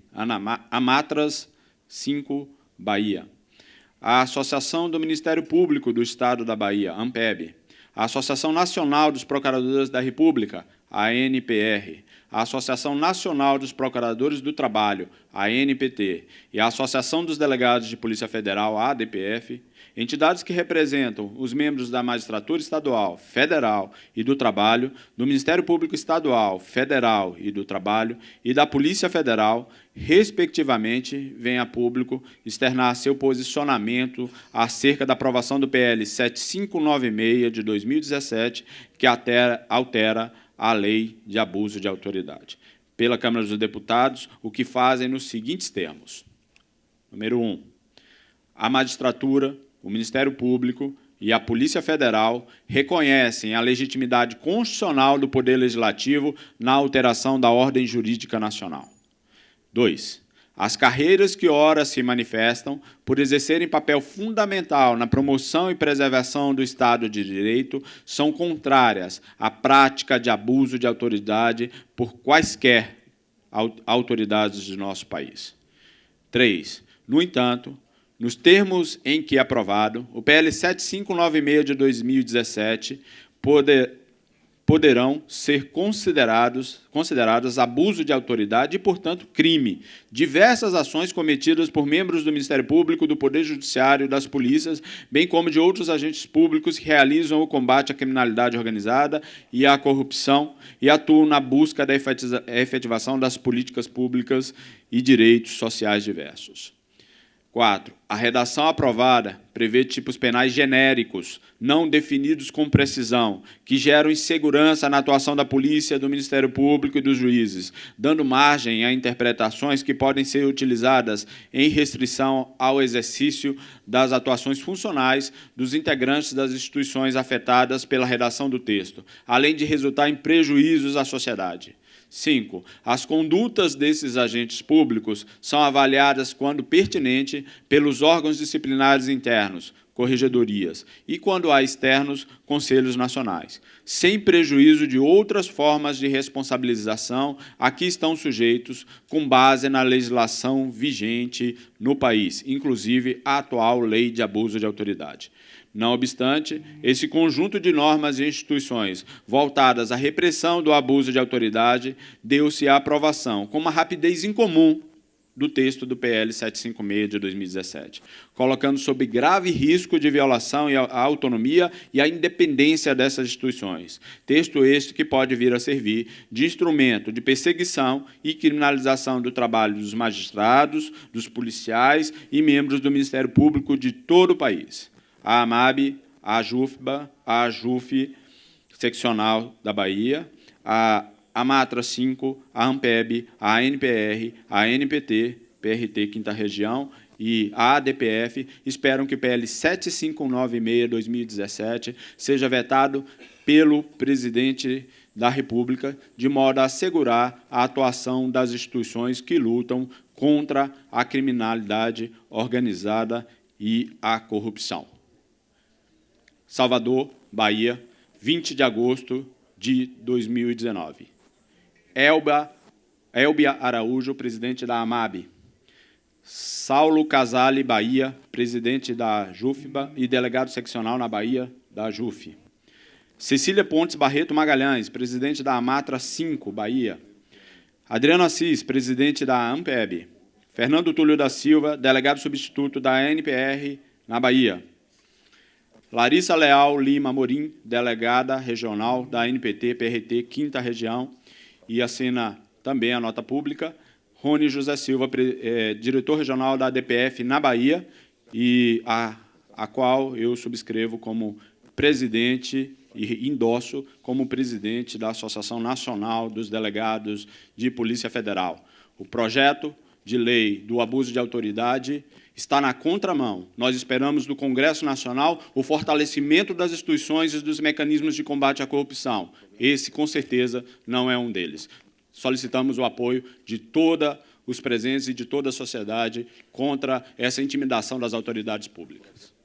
Amatras 5, Bahia. A Associação do Ministério Público do Estado da Bahia, AMPEB, a Associação Nacional dos Procuradores da República, ANPR, a Associação Nacional dos Procuradores do Trabalho, ANPT, e a Associação dos Delegados de Polícia Federal, ADPF, entidades que representam os membros da Magistratura Estadual, Federal e do Trabalho, do Ministério Público Estadual, Federal e do Trabalho e da Polícia Federal, respectivamente, vêm a público externar seu posicionamento acerca da aprovação do PL 7596 de 2017, que altera a Lei de Abuso de Autoridade. Pela Câmara dos Deputados, o que fazem nos seguintes termos. Número 1. A magistratura, o Ministério Público e a Polícia Federal reconhecem a legitimidade constitucional do Poder Legislativo na alteração da ordem jurídica nacional. 2. As carreiras que ora se manifestam por exercerem papel fundamental na promoção e preservação do Estado de Direito são contrárias à prática de abuso de autoridade por quaisquer autoridades de nosso país. 3. No entanto, nos termos em que aprovado, o PL 7596 de 2017 poderão ser considerados abuso de autoridade e, portanto, crime. Diversas ações cometidas por membros do Ministério Público, do Poder Judiciário, das polícias, bem como de outros agentes públicos que realizam o combate à criminalidade organizada e à corrupção e atuam na busca da efetivação das políticas públicas e direitos sociais diversos. 4. A redação aprovada prevê tipos penais genéricos, não definidos com precisão, que geram insegurança na atuação da polícia, do Ministério Público e dos juízes, dando margem a interpretações que podem ser utilizadas em restrição ao exercício das atuações funcionais dos integrantes das instituições afetadas pela redação do texto, além de resultar em prejuízos à sociedade. 5. As condutas desses agentes públicos são avaliadas, quando pertinente, pelos órgãos disciplinares internos, corregedorias, e, quando há externos, conselhos nacionais, sem prejuízo de outras formas de responsabilização a que estão sujeitos, com base na legislação vigente no país, inclusive a atual Lei de Abuso de Autoridade. Não obstante, esse conjunto de normas e instituições voltadas à repressão do abuso de autoridade deu-se a aprovação com uma rapidez incomum do texto do PL 756 de 2017, colocando sob grave risco de violação à autonomia e à independência dessas instituições. Texto este que pode vir a servir de instrumento de perseguição e criminalização do trabalho dos magistrados, dos policiais e membros do Ministério Público de todo o país. A AMAB, a AJUFBA, a AJUF seccional da Bahia, a Amatra 5, a AMPEB, a ANPR, a ANPT, PRT Quinta Região e a ADPF esperam que o PL 7596/2017 seja vetado pelo Presidente da República, de modo a assegurar a atuação das instituições que lutam contra a criminalidade organizada e a corrupção. Salvador, Bahia, 20 de agosto de 2019. Elbia Araújo, presidente da AMAB. Saulo Casale, Bahia, presidente da JUFBA e delegado seccional na Bahia da JUF. Cecília Pontes Barreto Magalhães, presidente da Amatra 5, Bahia. Adriano Assis, presidente da AMPEB. Fernando Túlio da Silva, delegado substituto da ANPR na Bahia. Larissa Leal Lima Morim, delegada regional da ANPT, PRT, Quinta Região, e assina também a nota pública. Rony José Silva, diretor regional da ADPF na Bahia, e a qual eu subscrevo como presidente e endosso como presidente da Associação Nacional dos Delegados de Polícia Federal. O projeto de lei do abuso de autoridade está na contramão. Nós esperamos do Congresso Nacional o fortalecimento das instituições e dos mecanismos de combate à corrupção. Esse, com certeza, não é um deles. Solicitamos o apoio de todos os presentes e de toda a sociedade contra essa intimidação das autoridades públicas.